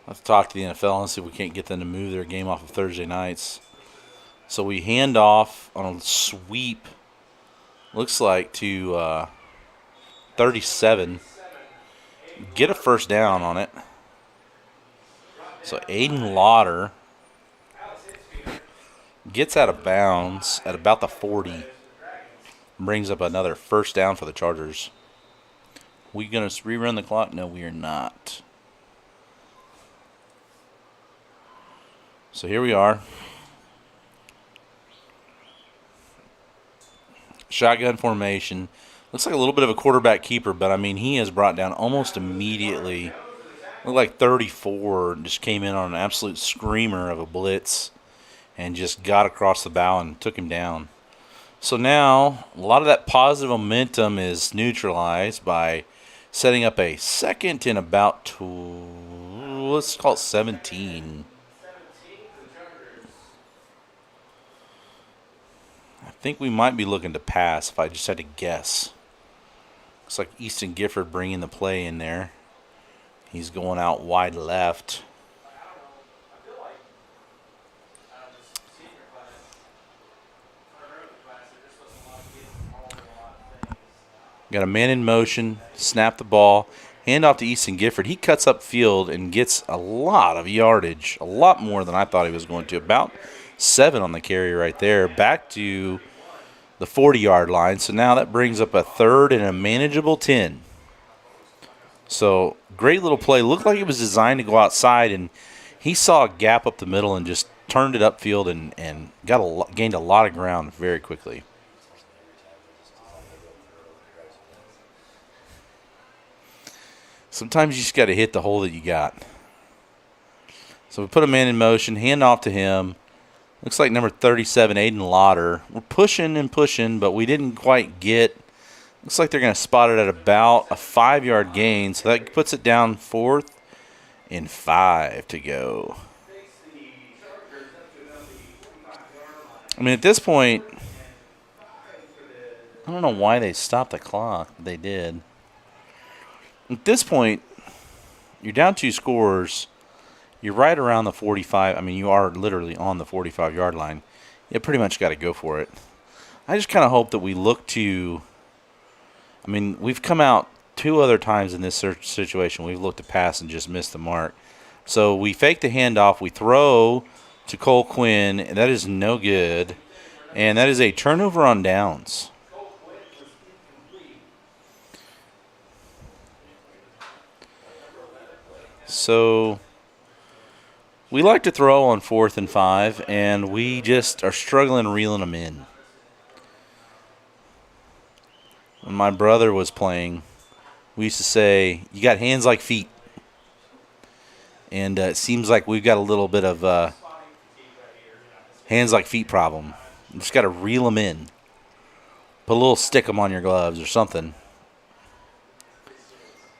Let's talk to the NFL and see if we can't get them to move their game off of Thursday nights. So we hand off on a sweep, looks like to 37. Get a first down on it. So Aiden Lauder gets out of bounds at about the 40. Brings up another first down for the Chargers. We going to rerun the clock? No, we are not. So here we are. Shotgun formation. Looks like a little bit of a quarterback keeper, but I mean, he has brought down almost immediately. Looked like 34, just came in on an absolute screamer of a blitz and just got across the bow and took him down. So now, a lot of that positive momentum is neutralized by setting up a second and about, let's call it 17. I think we might be looking to pass if I just had to guess. Looks like Easton Gifford bringing the play in there. He's going out wide left. Got a man in motion, snap the ball, hand off to Easton Gifford. He cuts up field and gets a lot of yardage, a lot more than I thought he was going to. About 7 on the carry right there. Back to the 40-yard line. So now that brings up a third and a manageable 10. So great little play. Looked like it was designed to go outside, and he saw a gap up the middle and just turned it upfield and gained a lot of ground very quickly. Sometimes you just got to hit the hole that you got. So we put a man in motion, hand off to him. Looks like number 37, Aiden Lauder. We're pushing and pushing, but we didn't quite get. Looks like they're going to spot it at about a 5-yard gain. So that puts it down 4th and 5 to go. I mean, at this point, I don't know why they stopped the clock, but they did. At this point, you're down 2 scores. You're right around the 45. I mean, you are literally on the 45-yard line. You pretty much got to go for it. I just kind of hope that we look to. I mean, we've come out 2 other times in this situation. We've looked to pass and just missed the mark. So we fake the handoff. We throw to Cole Quinn, and that is no good. And that is a turnover on downs. So we like to throw on 4th and 5, and we just are struggling reeling them in. When my brother was playing, we used to say, you got hands like feet. And it seems like we've got a little bit of hands like feet problem. You just got to reel them in. Put a little stick 'em on your gloves or something.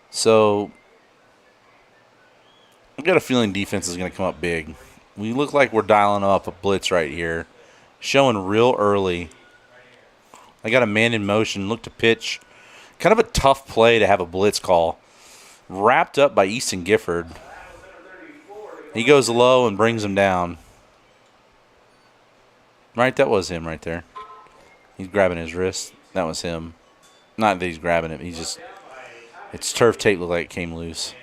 So I got a feeling defense is going to come up big. We look like we're dialing up a blitz right here. Showing real early. I got a man in motion. Look to pitch. Kind of a tough play to have a blitz call. Wrapped up by Easton Gifford. He goes low and brings him down. Right, that was him right there. He's grabbing his wrist. That was him. Not that he's grabbing it. He's just, its turf tape looked like it came loose.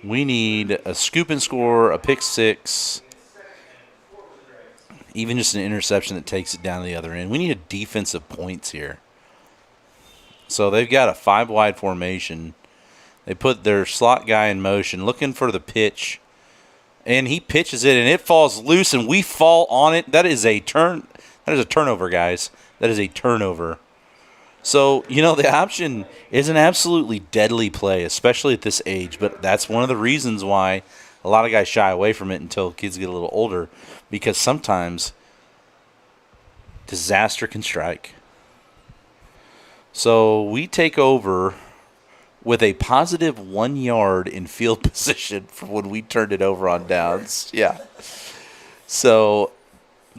We need a scoop and score, a pick six, even just an interception that takes it down to the other end. We need a defensive points here. So they've got a 5-wide formation. They put their slot guy in motion, looking for the pitch, and he pitches it, and it falls loose, and we fall on it. That is a turn. That is a turnover, guys. That is a turnover. So, the option is an absolutely deadly play, especially at this age. But that's one of the reasons why a lot of guys shy away from it until kids get a little older, because sometimes disaster can strike. So we take over with a positive 1 yard in field position from when we turned it over on downs. Yeah. So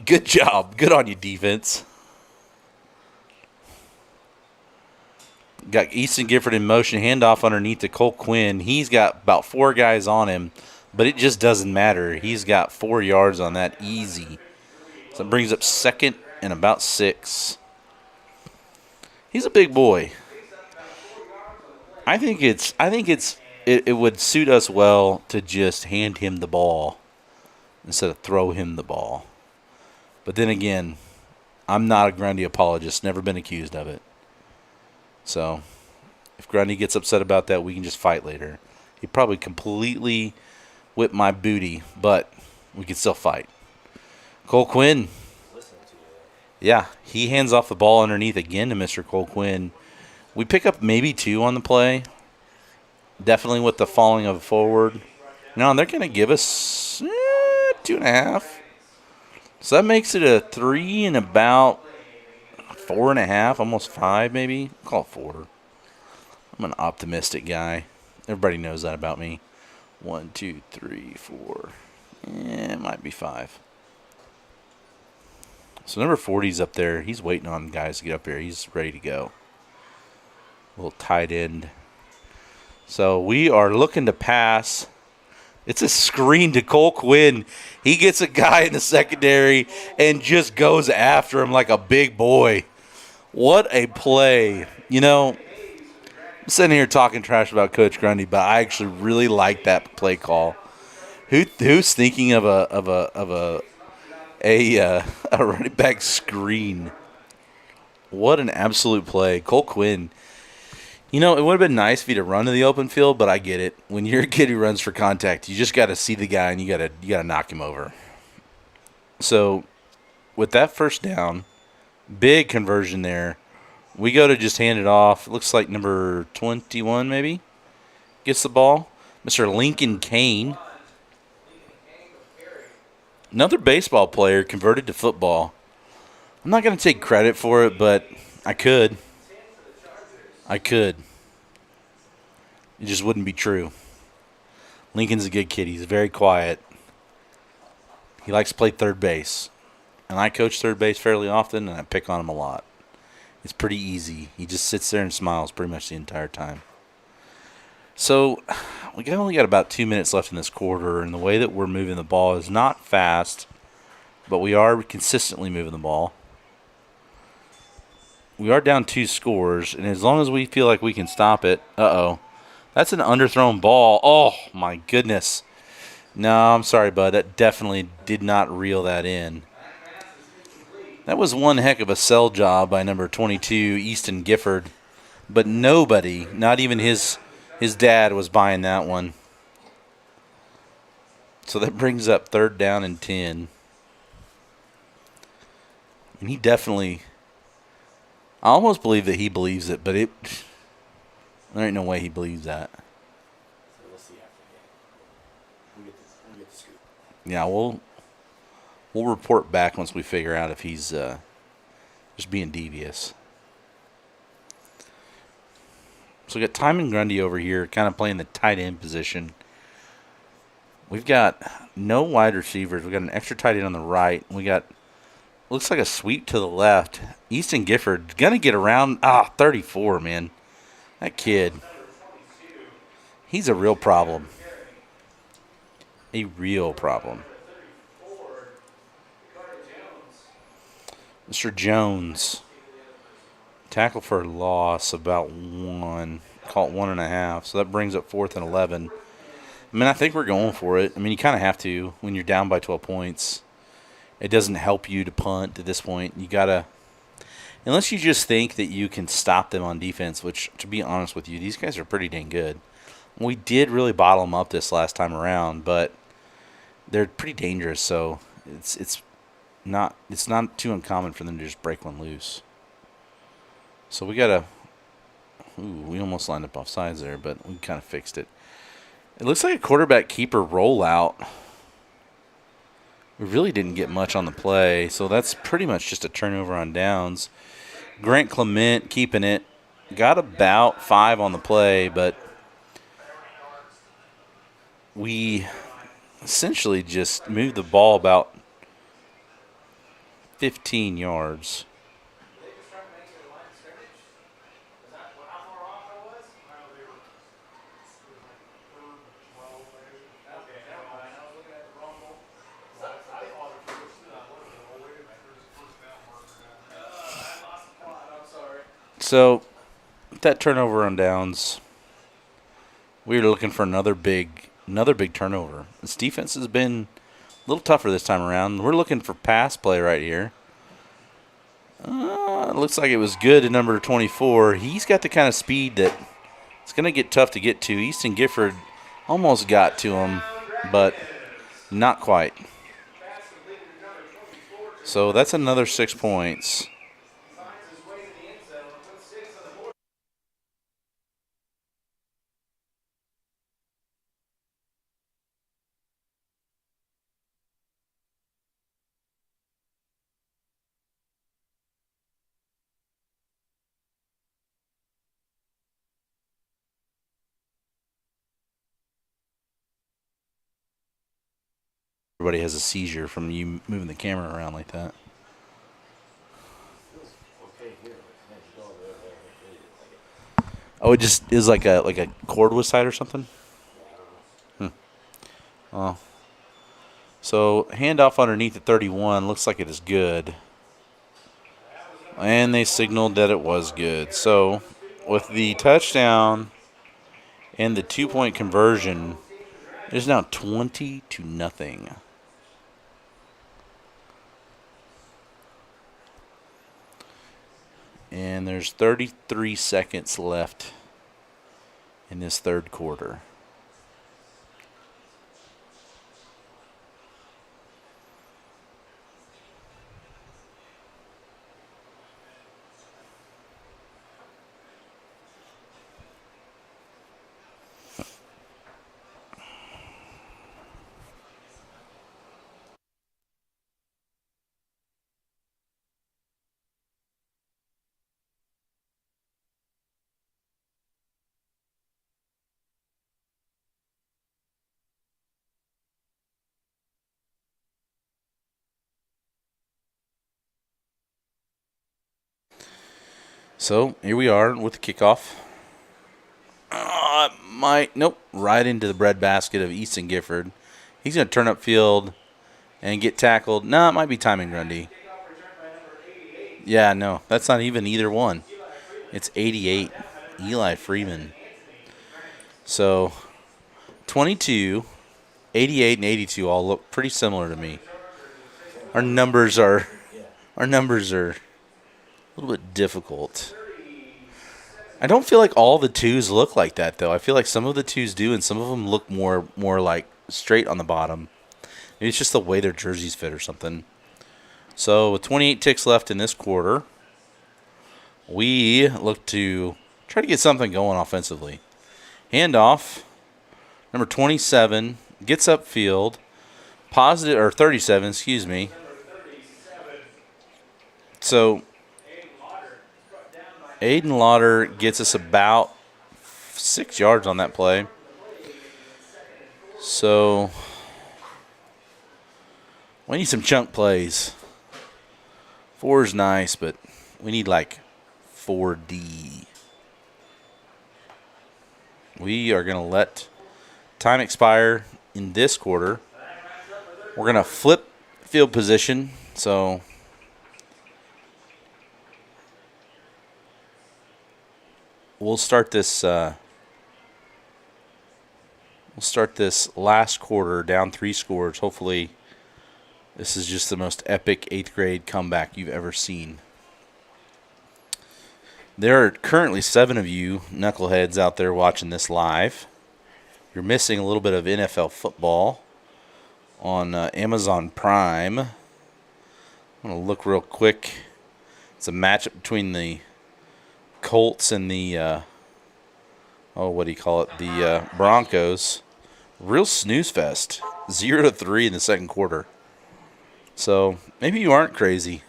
good job. Good on you, defense. Got Easton Gifford in motion, handoff underneath to Cole Quinn. He's got about 4 guys on him, but it just doesn't matter. He's got 4 yards on that easy. So it brings up second and about 6. He's a big boy. I think it would suit us well to just hand him the ball instead of throw him the ball. But then again, I'm not a Grundy apologist, never been accused of it. So, if Grundy gets upset about that, we can just fight later. He probably completely whipped my booty, but we can still fight. Cole Quinn. Yeah, he hands off the ball underneath again to Mr. Cole Quinn. We pick up maybe 2 on the play. Definitely with the falling of forward. No, they're going to give us 2.5. So that makes it a 3 and about 4.5, almost 5 maybe. I'll call it 4. I'm an optimistic guy. Everybody knows that about me. 1, 2, 3, 4. It might be 5. So number 40's up there. He's waiting on guys to get up here. He's ready to go. A little tight end. So we are looking to pass. It's a screen to Cole Quinn. He gets a guy in the secondary and just goes after him like a big boy. What a play. I'm sitting here talking trash about Coach Grundy, but I actually really like that play call. Who's thinking of a running back screen? What an absolute play. Cole Quinn. It would have been nice if he'd have run to the open field, but I get it. When you're a kid who runs for contact, you just got to see the guy and you got to knock him over. So, with that first down, big conversion there. We go to just hand it off. It looks like number 21 maybe gets the ball. Mr. Lincoln Kane. Another baseball player converted to football. I'm not going to take credit for it, but I could. It just wouldn't be true. Lincoln's a good kid. He's very quiet. He likes to play third base. And I coach third base fairly often, and I pick on him a lot. It's pretty easy. He just sits there and smiles pretty much the entire time. So we only got about 2 minutes left in this quarter, and the way that we're moving the ball is not fast, but we are consistently moving the ball. We are down 2 scores, and as long as we feel like we can stop it, that's an underthrown ball. Oh, my goodness. No, I'm sorry, bud. That definitely did not reel that in. That was one heck of a sell job by number 22, Easton Gifford. But nobody, not even his dad, was buying that one. So that brings up 3rd down and 10. And he definitely, I almost believe that he believes it, but there ain't no way he believes that. So we'll see after the game. We'll get the scoop. Yeah, we'll report back once we figure out if he's Just being devious. So we got Timon Grundy over here kind of playing the tight end position. We've got no wide receivers. We've got an extra tight end on the right. We got, looks like a sweep to the left. Easton Gifford going to get around. 34, man. That kid. He's a real problem. A real problem. Mr. Jones. Tackle for a loss, about 1. Call it 1.5. So that brings up 4th and 11. I mean, I think we're going for it. I mean, you kind of have to when you're down by 12 points. It doesn't help you to punt at this point. You got to, unless you just think that you can stop them on defense, which, to be honest with you, these guys are pretty dang good. We did really bottle them up this last time around, but they're pretty dangerous, so it's not too uncommon for them to just break one loose. So we got to, we almost lined up off sides there, but we kind of fixed it. It looks like a quarterback keeper rollout. We really didn't get much on the play, so that's pretty much just a turnover on downs. Grant Clement keeping it. Got about 5 on the play, but we essentially just moved the ball about 15 yards. So, that turnover on downs, we were looking for another big turnover. This defense has been a little tougher this time around. We're looking for pass play right here. It looks like it was good at number 24. He's got the kind of speed that it's going to get tough to get to. Easton Gifford almost got to him, but not quite. So that's another 6 points. Everybody has a seizure from you moving the camera around like that. Oh, it just is like a cord was tied or something? Oh. So handoff underneath at 31 looks like it is good. And they signaled that it was good. So with the touchdown and the 2-point conversion, it is now 20-0. And there's 33 seconds left in this third quarter. So here we are with the kickoff. Nope, right into the breadbasket of Easton Gifford. He's going to turn up field and get tackled. No, it might be Timon Grundy. Yeah, no, that's not even either one. It's 88, Eli Freeman. So 22, 88, and 82 all look pretty similar to me. Our numbers are a little bit difficult. I don't feel like all the twos look like that, though. I feel like some of the twos do, and some of them look more like straight on the bottom. Maybe it's just the way their jerseys fit or something. So with 28 ticks left in this quarter, we look to try to get something going offensively. Handoff, number 27, gets upfield, positive, or 37, excuse me. So Aiden Lauder gets us about 6 yards on that play. So we need some chunk plays. 4 is nice, but we need like 4D. We are going to let time expire in this quarter. We're going to flip field position. So we'll start this last quarter down 3 scores. Hopefully this is just the most epic 8th grade comeback you've ever seen. There are currently 7 of you knuckleheads out there watching this live. You're missing a little bit of NFL football on Amazon Prime. I'm going to look real quick. It's a matchup between the Colts and the, the Broncos. Real snooze fest. 0-3 in the second quarter. So maybe you aren't crazy.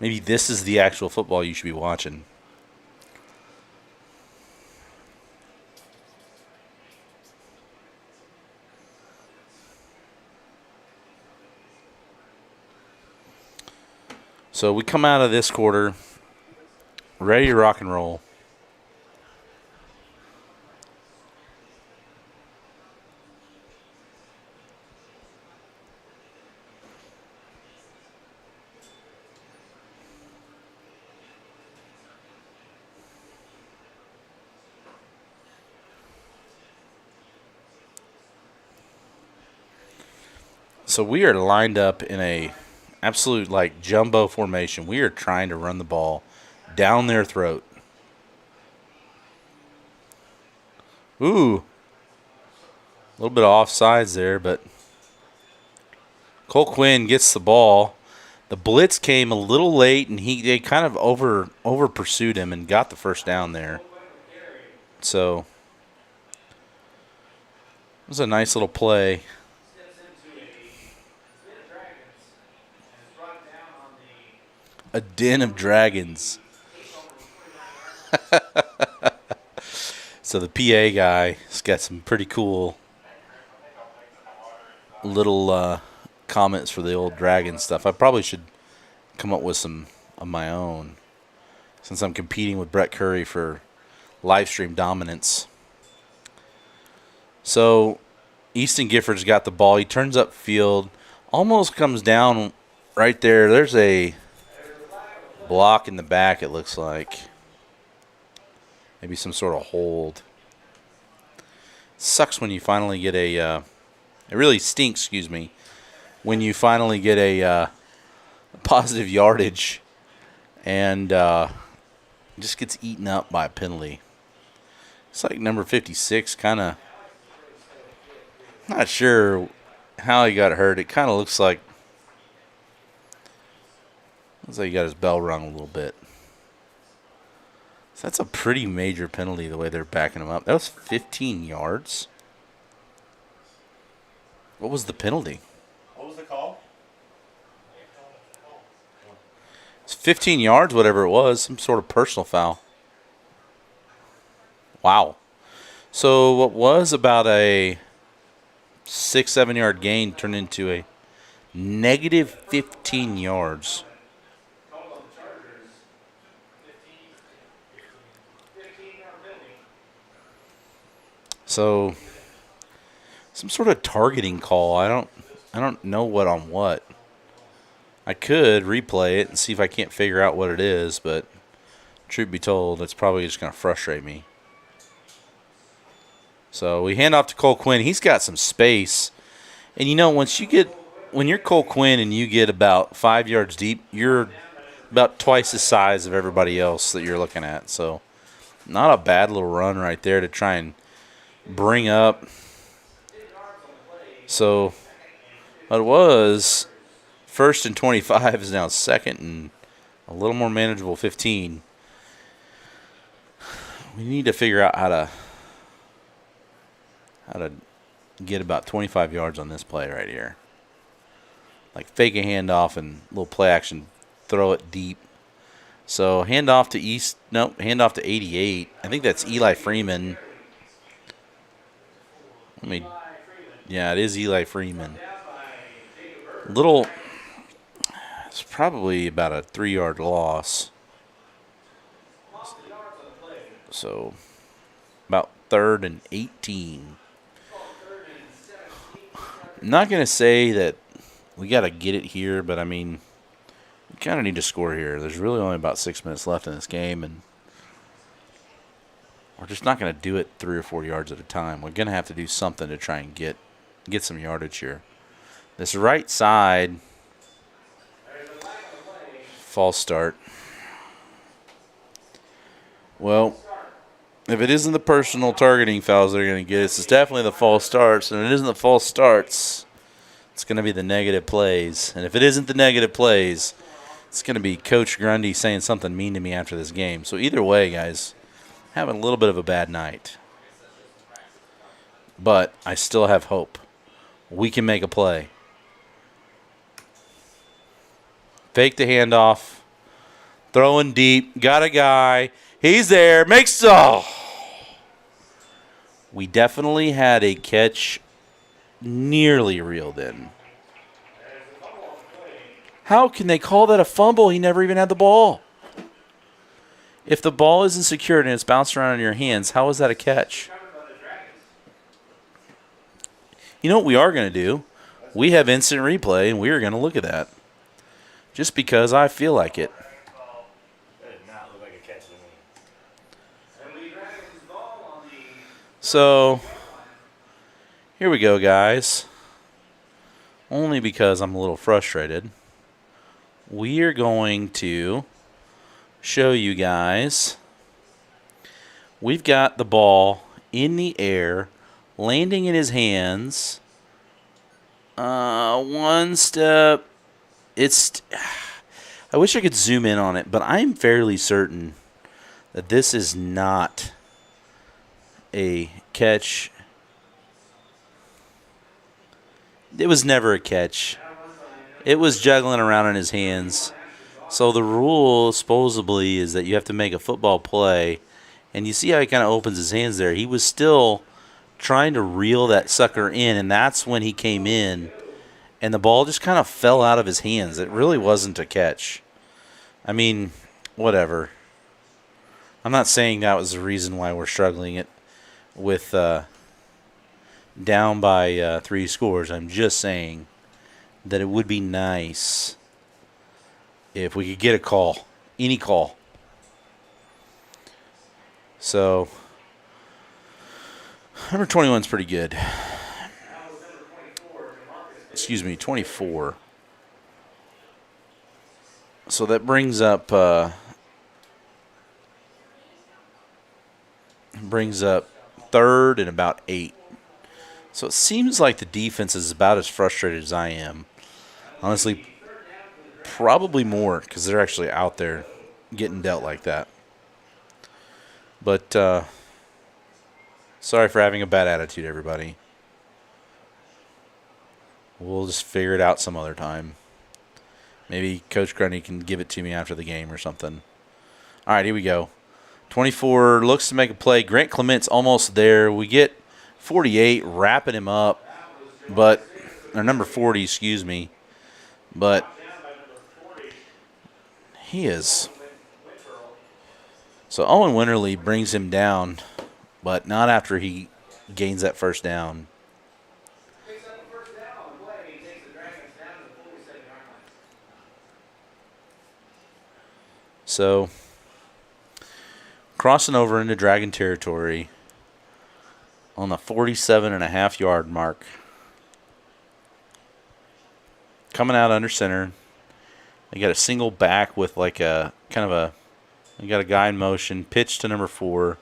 Maybe this is the actual football you should be watching. So we come out of this quarter ready to rock and roll. So we are lined up in a absolute like jumbo formation. We are trying to run the ball down their throat. Ooh. A little bit of offsides there, but Cole Quinn gets the ball. The blitz came a little late, and they kind of over pursued him and got the first down there. So it was a nice little play. A den of dragons. So the PA guy's got some pretty cool little comments for the old dragon stuff. I probably should come up with some of my own, since I'm competing with Brett Curry for live stream dominance. So Easton Gifford's got the ball. He turns up field, almost comes down right there. There's a block in the back, it looks like. Maybe some sort of hold. Sucks when you finally get a it really stinks, excuse me, when you finally get a positive yardage and just gets eaten up by a penalty. It's like number 56, kind of not sure how he got hurt. It kind of looks like he got his bell rung a little bit. So that's a pretty major penalty the way they're backing him up. That was 15 yards. What was the penalty? What was the call? It's 15 yards, whatever it was. Some sort of personal foul. Wow. So what was about a 6-7 yard gain turned into a negative 15 yards. So some sort of targeting call. I don't know what on what. I could replay it and see if I can't figure out what it is, but truth be told, it's probably just going to frustrate me. So we hand off to Cole Quinn. He's got some space. And you know, when you're Cole Quinn and you get about 5 yards deep, you're about twice the size of everybody else that you're looking at. So not a bad little run right there to try and bring up. So what it was, 1st and 25 is now 2nd and a little more manageable 15. We need to figure out how to get about 25 yards on this play right here. Like fake a handoff and little play action, throw it deep. So handoff to East. Nope, handoff to 88. I think that's Eli Freeman. Yeah, it is Eli Freeman. Little. It's probably about a 3-yard loss. So about 3rd and 18. I'm not going to say that we got to get it here, but I mean, we kind of need to score here. There's really only about 6 minutes left in this game, and we're just not going to do it 3 or 4 yards at a time. We're going to have to do something to try and get some yardage here. This right side, false start. Well, if it isn't the personal targeting fouls that are going to get us, it's definitely the false starts. And if it isn't the false starts, it's going to be the negative plays. And if it isn't the negative plays, it's going to be Coach Grundy saying something mean to me after this game. So either way, guys, having a little bit of a bad night. But I still have hope. We can make a play. Fake the handoff. Throwing deep. Got a guy. He's there. Makes. Oh. We definitely had a catch nearly reeled in. How can they call that a fumble? He never even had the ball. If the ball isn't secured and it's bounced around in your hands, how is that a catch? You know what we are going to do? We have instant replay, and we are going to look at that. Just because I feel like it. That did not look like a catch to me. So, here we go, guys. Only because I'm a little frustrated. We are going to show you guys. We've got the ball in the air, landing in his hands. One step. I wish I could zoom in on it, but I'm fairly certain that this is not a catch. It was never a catch. It was juggling around in his hands. So the rule supposedly is that you have to make a football play. And you see how he kind of opens his hands there. He was still trying to reel that sucker in, and that's when he came in. And the ball just kind of fell out of his hands. It really wasn't a catch. I mean, whatever. I'm not saying that was the reason why we're struggling it with down by 3 scores. I'm just saying that it would be nice if we could get a call, any call. So, number 21 is pretty good. Excuse me, 24. So that brings up 3rd and about 8. So it seems like the defense is about as frustrated as I am. Honestly, probably more because they're actually out there getting dealt like that. But sorry for having a bad attitude, everybody. We'll just figure it out some other time. Maybe Coach Grundy can give it to me after the game or something. All right, here we go. 24 looks to make a play. Grant Clement's almost there. We get 48 wrapping him up, or number 40, excuse me. But he is. So Owen Winterly brings him down, but not after he gains that first down. So, crossing over into Dragon territory on the 47.5-yard mark. Coming out under center. They got a single back with like a kind of a, they got a guy in motion, pitch to number 4.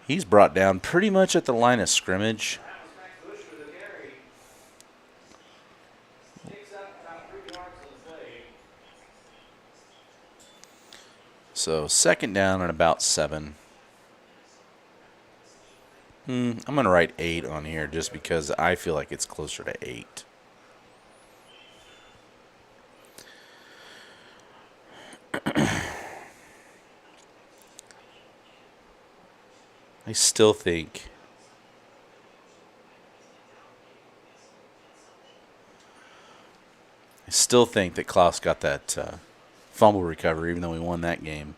He's brought down pretty much at the line of scrimmage. So 2nd down and about 7. I'm going to write 8 on here just because I feel like it's closer to 8. I still think that Klaus got that fumble recovery, even though we won that game.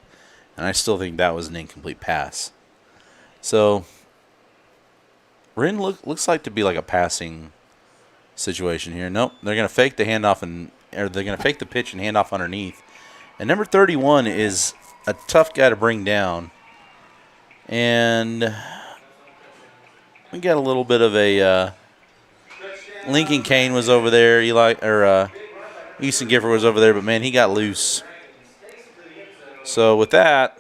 And I still think that was an incomplete pass. So, Ren looks like to be like a passing situation here. Nope, they're going to fake the handoff or they're going to fake the pitch and hand off underneath. And number 31 is a tough guy to bring down. And we got a little bit of a Lincoln Kane was over there. Easton Gifford was over there, but man, he got loose. So with that,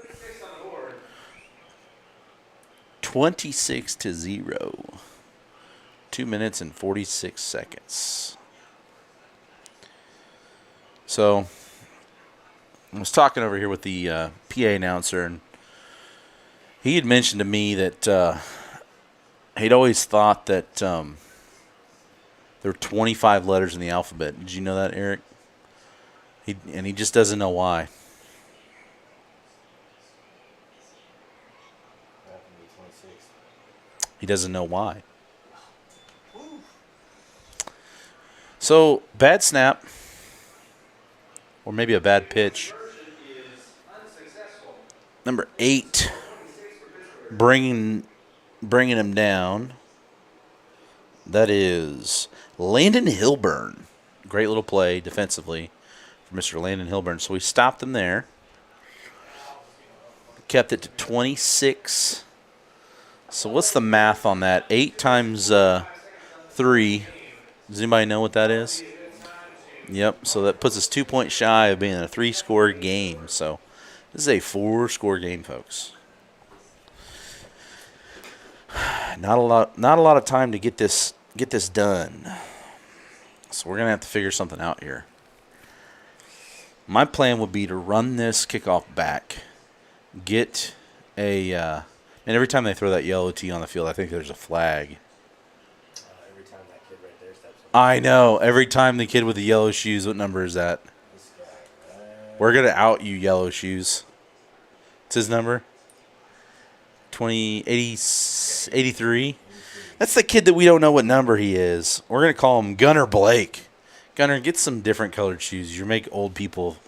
26-0. 2 minutes and 46 seconds. So I was talking over here with the PA announcer, and he had mentioned to me that he'd always thought that there were 25 letters in the alphabet. Did you know that, Eric? He just doesn't know why. He doesn't know why. So, bad snap, or maybe a bad pitch. Number 8, bringing him down. That is Landon Hilburn. Great little play defensively for Mr. Landon Hilburn. So we stopped him there. Kept it to 26. So what's the math on that? 8 times 3. Does anybody know what that is? Yep, so that puts us 2 points shy of being a 3-score game. So this is a 4-score game, folks. Not a lot of time to get this done. So we're gonna have to figure something out here. My plan would be to run this kickoff back, get a, and every time they throw that yellow tee on the field, I think there's a flag. Every time that kid right there steps on. I know. Every time the kid with the yellow shoes, what number is that? This guy, We're gonna out you, yellow shoes. What's his number? 83. That's the kid that we don't know what number he is. We're going to call him Gunner Blake. Gunner, get some different colored shoes. You make old people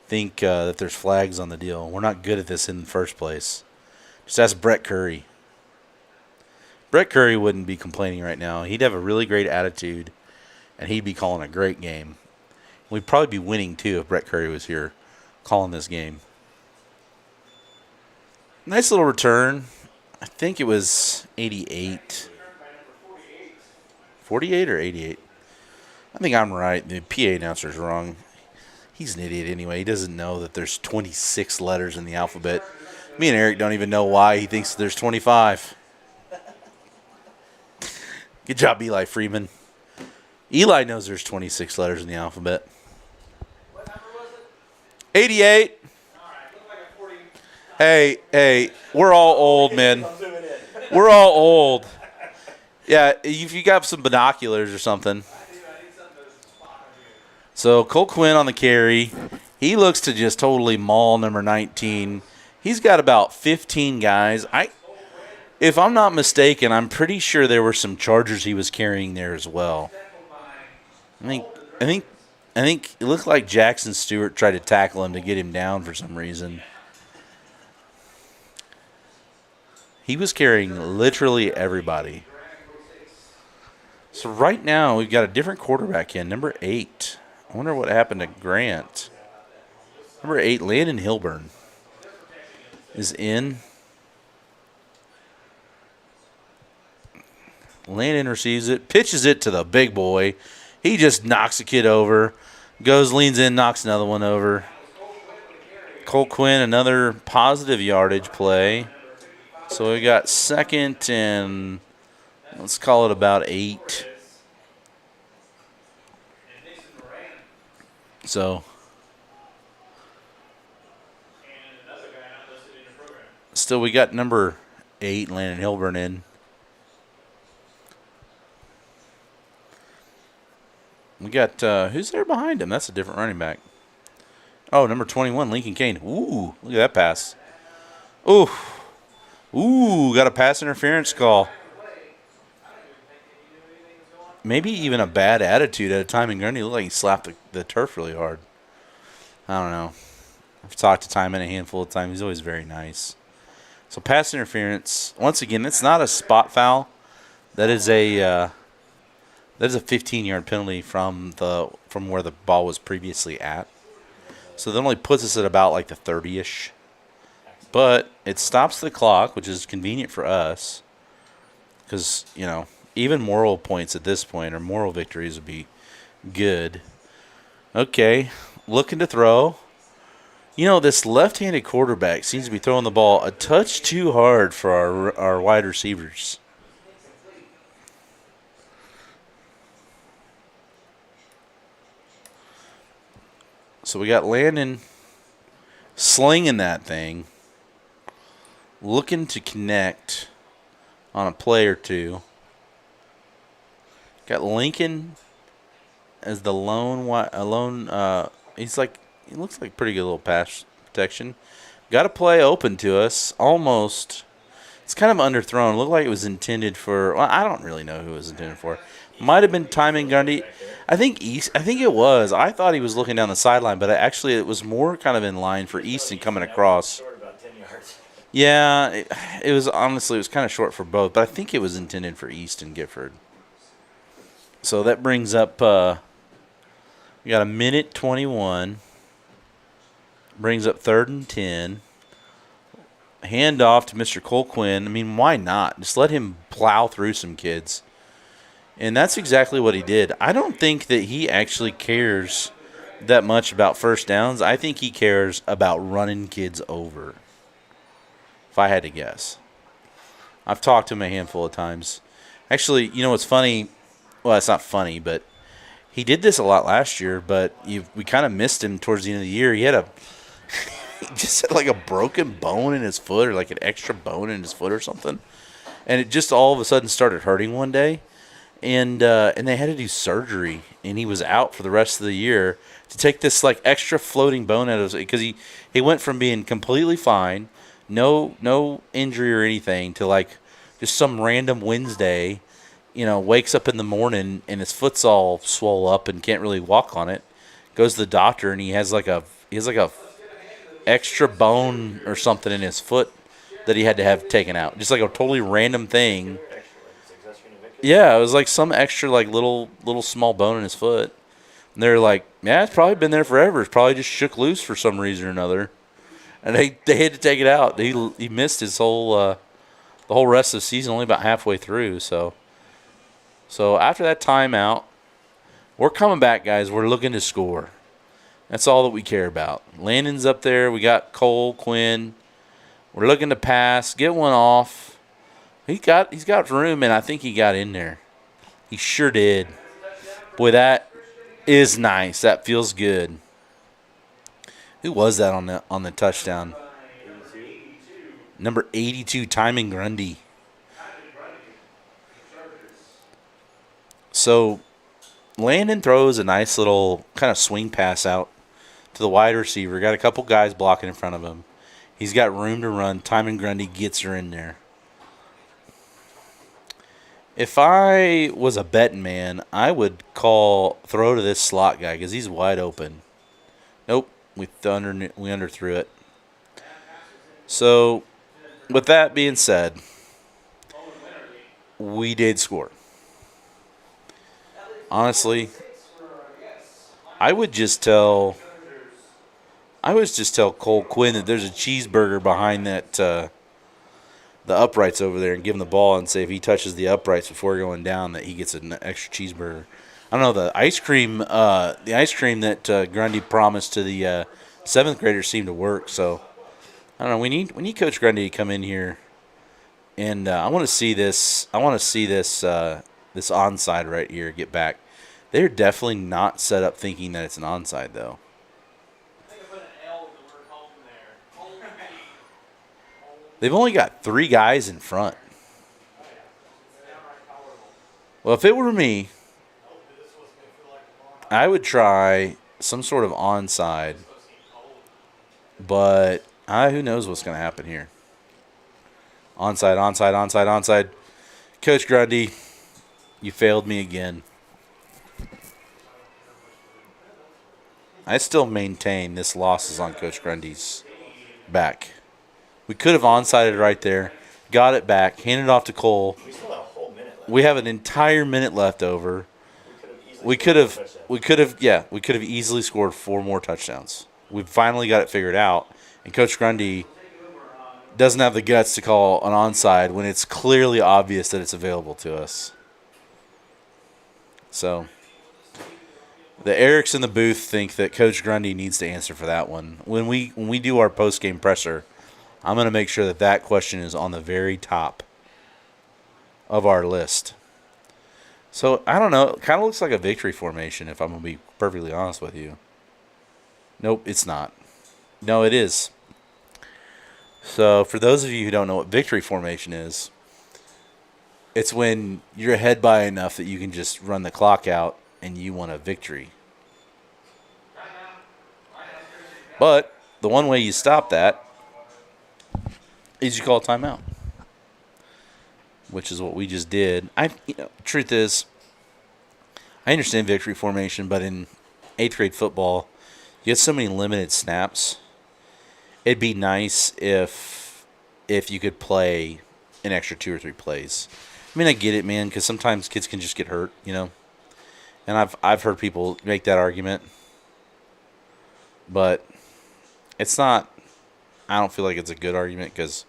think that there's flags on the deal. We're not good at this in the first place. Just ask Brett Curry. Brett Curry wouldn't be complaining right now. He'd have a really great attitude, and he'd be calling a great game. We'd probably be winning, too, if Brett Curry was here calling this game. Nice little return. I think it was 88. 48 or 88? I think I'm right. The PA announcer's wrong. He's an idiot anyway. He doesn't know that there's 26 letters in the alphabet. Me and Eric don't even know why he thinks there's 25. Good job, Eli Freeman. Eli knows there's 26 letters in the alphabet. What number was it? 88. All right, looked like a 40. Hey, we're all old, man. I'm zooming in. We're all old. Yeah, if you got some binoculars or something. I need something that's spot on here. So Cole Quinn on the carry. He looks to just totally maul number 19. He's got about 15 guys. If I'm not mistaken, I'm pretty sure there were some Chargers he was carrying there as well. I think it looked like Jackson Stewart tried to tackle him to get him down for some reason. He was carrying literally everybody. So right now we've got a different quarterback in, number 8. I wonder what happened to Grant. Number 8, Landon Hilburn, is in. Landon receives it, pitches it to the big boy. He just knocks the kid over. Goes, leans in, knocks another one over. Cole Quinn, another positive yardage play. So we got second and let's call it about 8. So still we got number 8, Landon Hilburn in. We got, who's there behind him? That's a different running back. Oh, number 21, Lincoln Kane. Ooh, look at that pass. Ooh, Ooh, got a pass interference call. Maybe even a bad attitude at a time in Grundy. Looked like he slapped the turf really hard. I don't know. I've talked to Timon a handful of times. He's always very nice. So pass interference. Once again, it's not a spot foul. That is a 15-yard penalty from where the ball was previously at. So that only puts us at about like the 30-ish. But it stops the clock, which is convenient for us. Because, even moral points at this point, or moral victories, would be good. Okay, looking to throw. This left-handed quarterback seems to be throwing the ball a touch too hard for our wide receivers. So we got Landon slinging that thing, looking to connect on a play or two. Got Lincoln as the lone. He looks like pretty good little pass protection. Got a play open to us. Almost. It's kind of underthrown. Looked like it was intended for. Well, I don't really know who it was intended for. Might have been Timon Grundy. I think it was. I thought he was looking down the sideline, but actually it was more kind of in line for Easton coming across. About 10 yards. Yeah, it was honestly, it was kind of short for both, but I think it was intended for Easton Gifford. So that brings up, we got a minute 21. Brings up 3rd and 10. Hand off to Mr. Cole Quinn. I mean, why not? Just let him plow through some kids. And that's exactly what he did. I don't think that he actually cares that much about first downs. I think he cares about running kids over, if I had to guess. I've talked to him a handful of times. Actually, what's funny? Well, it's not funny, but he did this a lot last year, but we kind of missed him towards the end of the year. He just had like a broken bone in his foot, or like an extra bone in his foot or something. And it just all of a sudden started hurting one day. And they had to do surgery, and he was out for the rest of the year to take this like extra floating bone out of his, because he went from being completely fine, no injury or anything, to like just some random Wednesday, wakes up in the morning and his foot's all swole up and can't really walk on it. Goes to the doctor, and he has like a extra bone or something in his foot that he had to have taken out. Just like a totally random thing. Yeah, it was like some extra like little small bone in his foot. And they're like, yeah, it's probably been there forever. It's probably just shook loose for some reason or another. And they had to take it out. He missed his whole the whole rest of the season, only about halfway through. So after that timeout, we're coming back, guys. We're looking to score. That's all that we care about. Landon's up there. We got Cole, Quinn. We're looking to pass, get one off. He's got room, and I think he got in there. He sure did. Boy, that is nice. That feels good. Who was that on the touchdown? Number 82, Timon Grundy. So Landon throws a nice little kind of swing pass out to the wide receiver. Got a couple guys blocking in front of him. He's got room to run. Timon Grundy gets her in there. If I was a betting man, I would call throw to this slot guy because he's wide open. Nope, we underthrew it. So, with that being said, we did score. Honestly, I would just tell Cole Quinn that there's a cheeseburger behind that the uprights over there, and give him the ball and say if he touches the uprights before going down that he gets an extra cheeseburger. I don't know, the ice cream that Grundy promised to the 7th graders seemed to work. So I don't know. We need Coach Grundy to come in here, and I want to see this. I want to see this onside right here get back. They're definitely not set up thinking that it's an onside though. They've only got 3 guys in front. Well, if it were me, I would try some sort of onside. But who knows what's going to happen here. Onside, onside, onside, onside. Coach Grundy, you failed me again. I still maintain this loss is on Coach Grundy's back. We could have onsided right there, got it back, handed it off to Cole. We still have a whole minute left. We have an entire minute left over. We could have easily scored 4 more touchdowns. We finally got it figured out, and Coach Grundy doesn't have the guts to call an onside when it's clearly obvious that it's available to us. So the Erics in the booth think that Coach Grundy needs to answer for that one. When we do our post-game presser, I'm going to make sure that question is on the very top of our list. So, I don't know. It kind of looks like a victory formation, if I'm going to be perfectly honest with you. Nope, it's not. No, it is. So, for those of you who don't know what victory formation is, it's when you're ahead by enough that you can just run the clock out and you want a victory. But the one way you stop that is you call a timeout, which is what we just did. Truth is, I understand victory formation, but in 8th grade football, you get so many limited snaps. It'd be nice if you could play an extra 2 or 3 plays. I mean, I get it, man, because sometimes kids can just get hurt, And I've heard people make that argument, but it's not. I don't feel like it's a good argument because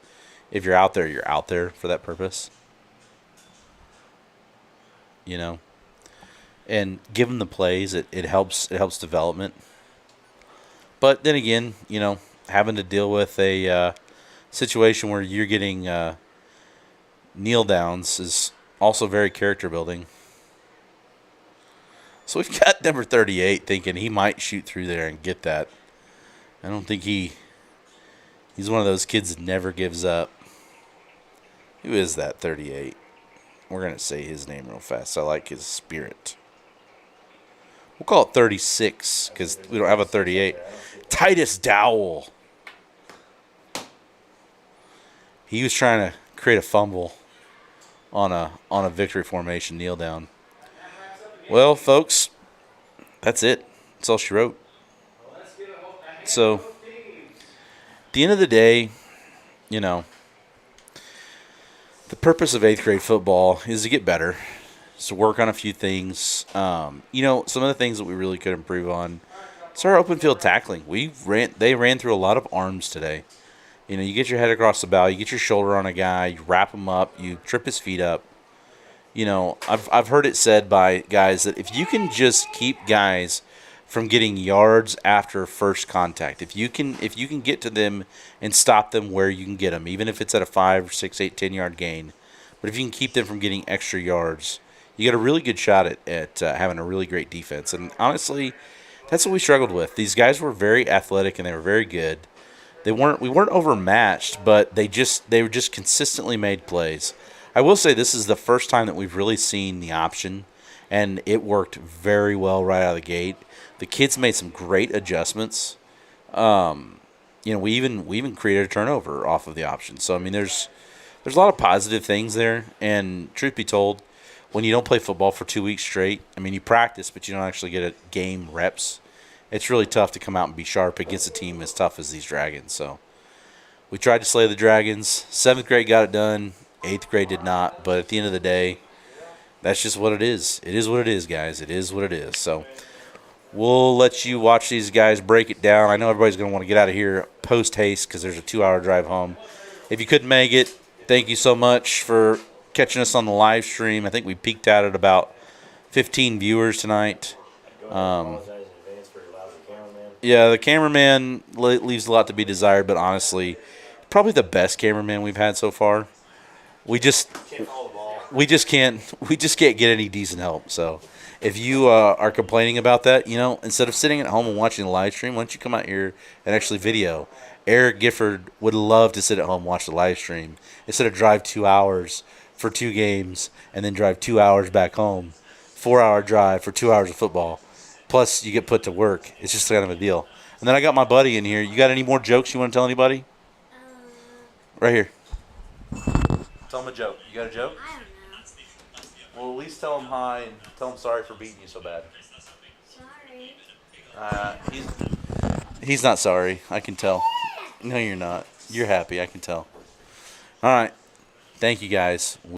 if you're out there for that purpose. And give them the plays. It helps development. But then again, having to deal with a situation where you're getting kneel downs is also very character building. So we've got number 38 thinking he might shoot through there and get that. I don't think he's one of those kids that never gives up. Who is that 38? We're going to say his name real fast. I like his spirit. We'll call it 36 because we don't have a 38. Titus Dowell. He was trying to create a fumble on a victory formation kneel down. Well, folks, that's it. That's all she wrote. So, at the end of the day, the purpose of 8th grade football is to get better, is to work on a few things. Some of the things that we really could improve on is our open field tackling. They ran through a lot of arms today. You get your head across the bow, you get your shoulder on a guy, you wrap him up, you trip his feet up. I've heard it said by guys that if you can just keep guys from getting yards after first contact, if you can get to them and stop them where you can get them, even if it's at a 5, 6, 8, 10-yard gain, but if you can keep them from getting extra yards, you get a really good shot at having a really great defense. And honestly, that's what we struggled with. These guys were very athletic and they were very good. We weren't overmatched, but they were just consistently made plays. I will say this is the first time that we've really seen the option, and it worked very well right out of the gate. The kids made some great adjustments. We even created a turnover off of the option. So I mean, there's a lot of positive things there. And truth be told, when you don't play football for 2 weeks straight, I mean, you practice, but you don't actually get a game reps. It's really tough to come out and be sharp against a team as tough as these Dragons. So we tried to slay the Dragons. 7th grade got it done. 8th grade did not. But at the end of the day, that's just what it is. It is what it is, guys. It is what it is. So we'll let you watch these guys break it down. I know everybody's going to want to get out of here post-haste because there's a 2-hour drive home. If you couldn't make it, thank you so much for catching us on the live stream. I think we peaked out at about 15 viewers tonight. Yeah, the cameraman leaves a lot to be desired, but honestly, probably the best cameraman we've had so far. We just can't get any decent help. So if you are complaining about that, instead of sitting at home and watching the live stream, why don't you come out here and actually video? Eric Gifford would love to sit at home and watch the live stream instead of drive 2 hours for 2 games and then drive 2 hours back home, 4-hour drive for 2 hours of football. Plus, you get put to work. It's just kind of a deal. And then I got my buddy in here. You got any more jokes you want to tell anybody? Right here. Tell him a joke. You got a joke? I don't know. Well, at least tell him hi and tell him sorry for beating you so bad. Sorry. He's not sorry. I can tell. No, you're not. You're happy. I can tell. All right. Thank you, guys.